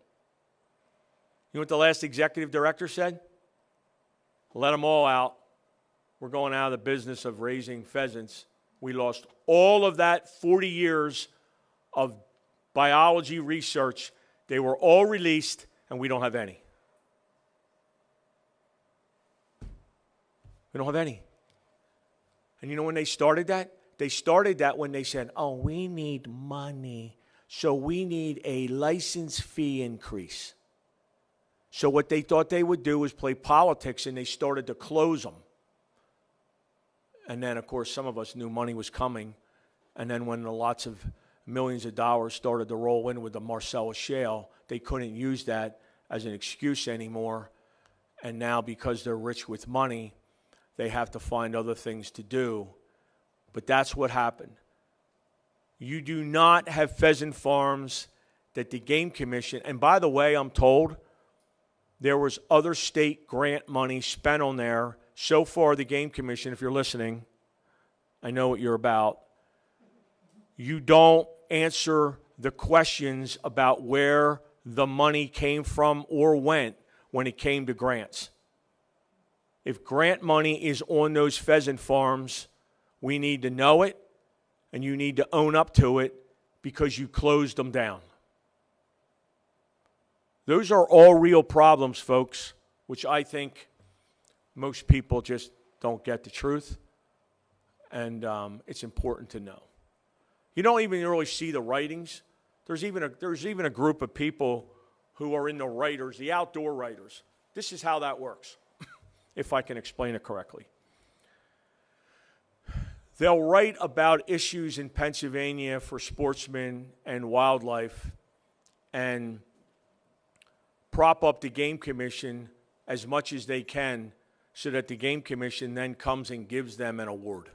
You know what the last executive director said? Let them all out. We're going out of the business of raising pheasants. We lost all of that 40 years of biology research. They were all released, and we don't have any. We don't have any. And you know when they started that? They started that when they said, oh, we need money, so we need a license fee increase. So what they thought they would do was play politics, and they started to close them. And then, of course, some of us knew money was coming. And then when the lots of millions of dollars started to roll in with the Marcellus Shale, they couldn't use that as an excuse anymore. And now, because they're rich with money, they have to find other things to do. But that's what happened. You do not have pheasant farms that the Game Commission, and by the way, I'm told there was other state grant money spent on there. So far, the Game Commission, if you're listening, I know what you're about. You don't answer the questions about where the money came from or went when it came to grants. If grant money is on those pheasant farms, we need to know it, and you need to own up to it because you closed them down. Those are all real problems, folks, which I think most people just don't get the truth, and it's important to know. You don't even really see the writings. There's even a group of people who are in the writers, the outdoor writers. This is how that works, if I can explain it correctly. They'll write about issues in Pennsylvania for sportsmen and wildlife and prop up the Game Commission as much as they can so that the Game Commission then comes and gives them an award.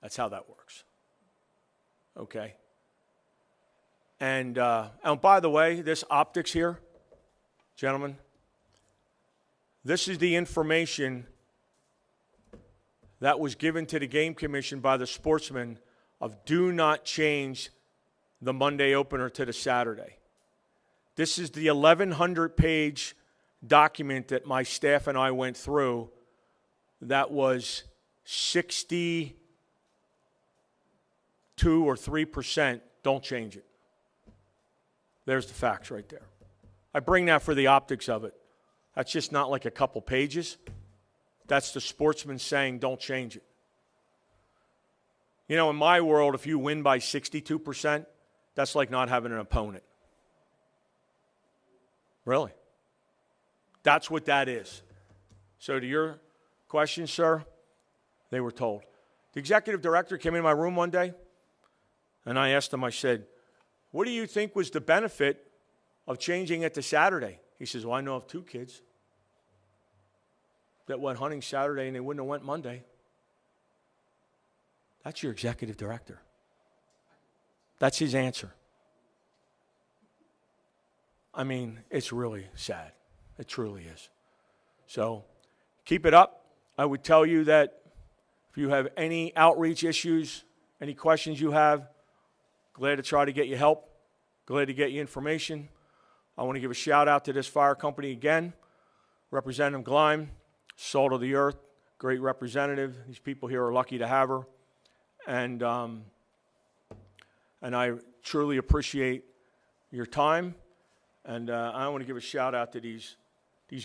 That's how that works. Okay? And by the way, this optics here, gentlemen, this is the information that was given to the Game Commission by the Sportsmen of do not change the Monday opener to the Saturday. This is the 1,100-page document that my staff and I went through that was 62 or 3%. Don't change it. There's the facts right there. I bring that for the optics of it. That's just not like a couple pages. That's the Sportsmen saying, don't change it. You know, in my world, if you win by 62%, that's like not having an opponent. Really. That's what that is. So to your question, sir, they were told. The executive director came in my room one day, and I asked him, I said, what do you think was the benefit of changing it to Saturday? He says, well, I know of 2 kids that went hunting Saturday and they wouldn't have went Monday. That's your executive director. That's his answer. I mean, it's really sad. It truly is. So keep it up. I would tell you that if you have any outreach issues, any questions you have, glad to try to get you help, glad to get you information. I want to give a shout out to this fire company again. Representative Gleim, salt of the earth, great representative. These people here are lucky to have her. And I truly appreciate your time. And I want to give a shout out to these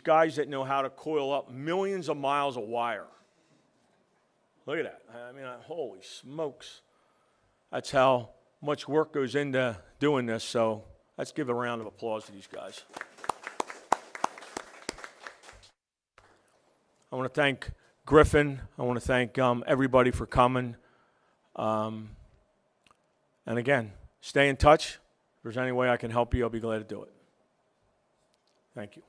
guys that know how to coil up millions of miles of wire. Look at that. I mean, holy smokes. That's how much work goes into doing this. So let's give a round of applause to these guys. I want to thank Griffin. I want to thank everybody for coming. And again, stay in touch. If there's any way I can help you, I'll be glad to do it. Thank you.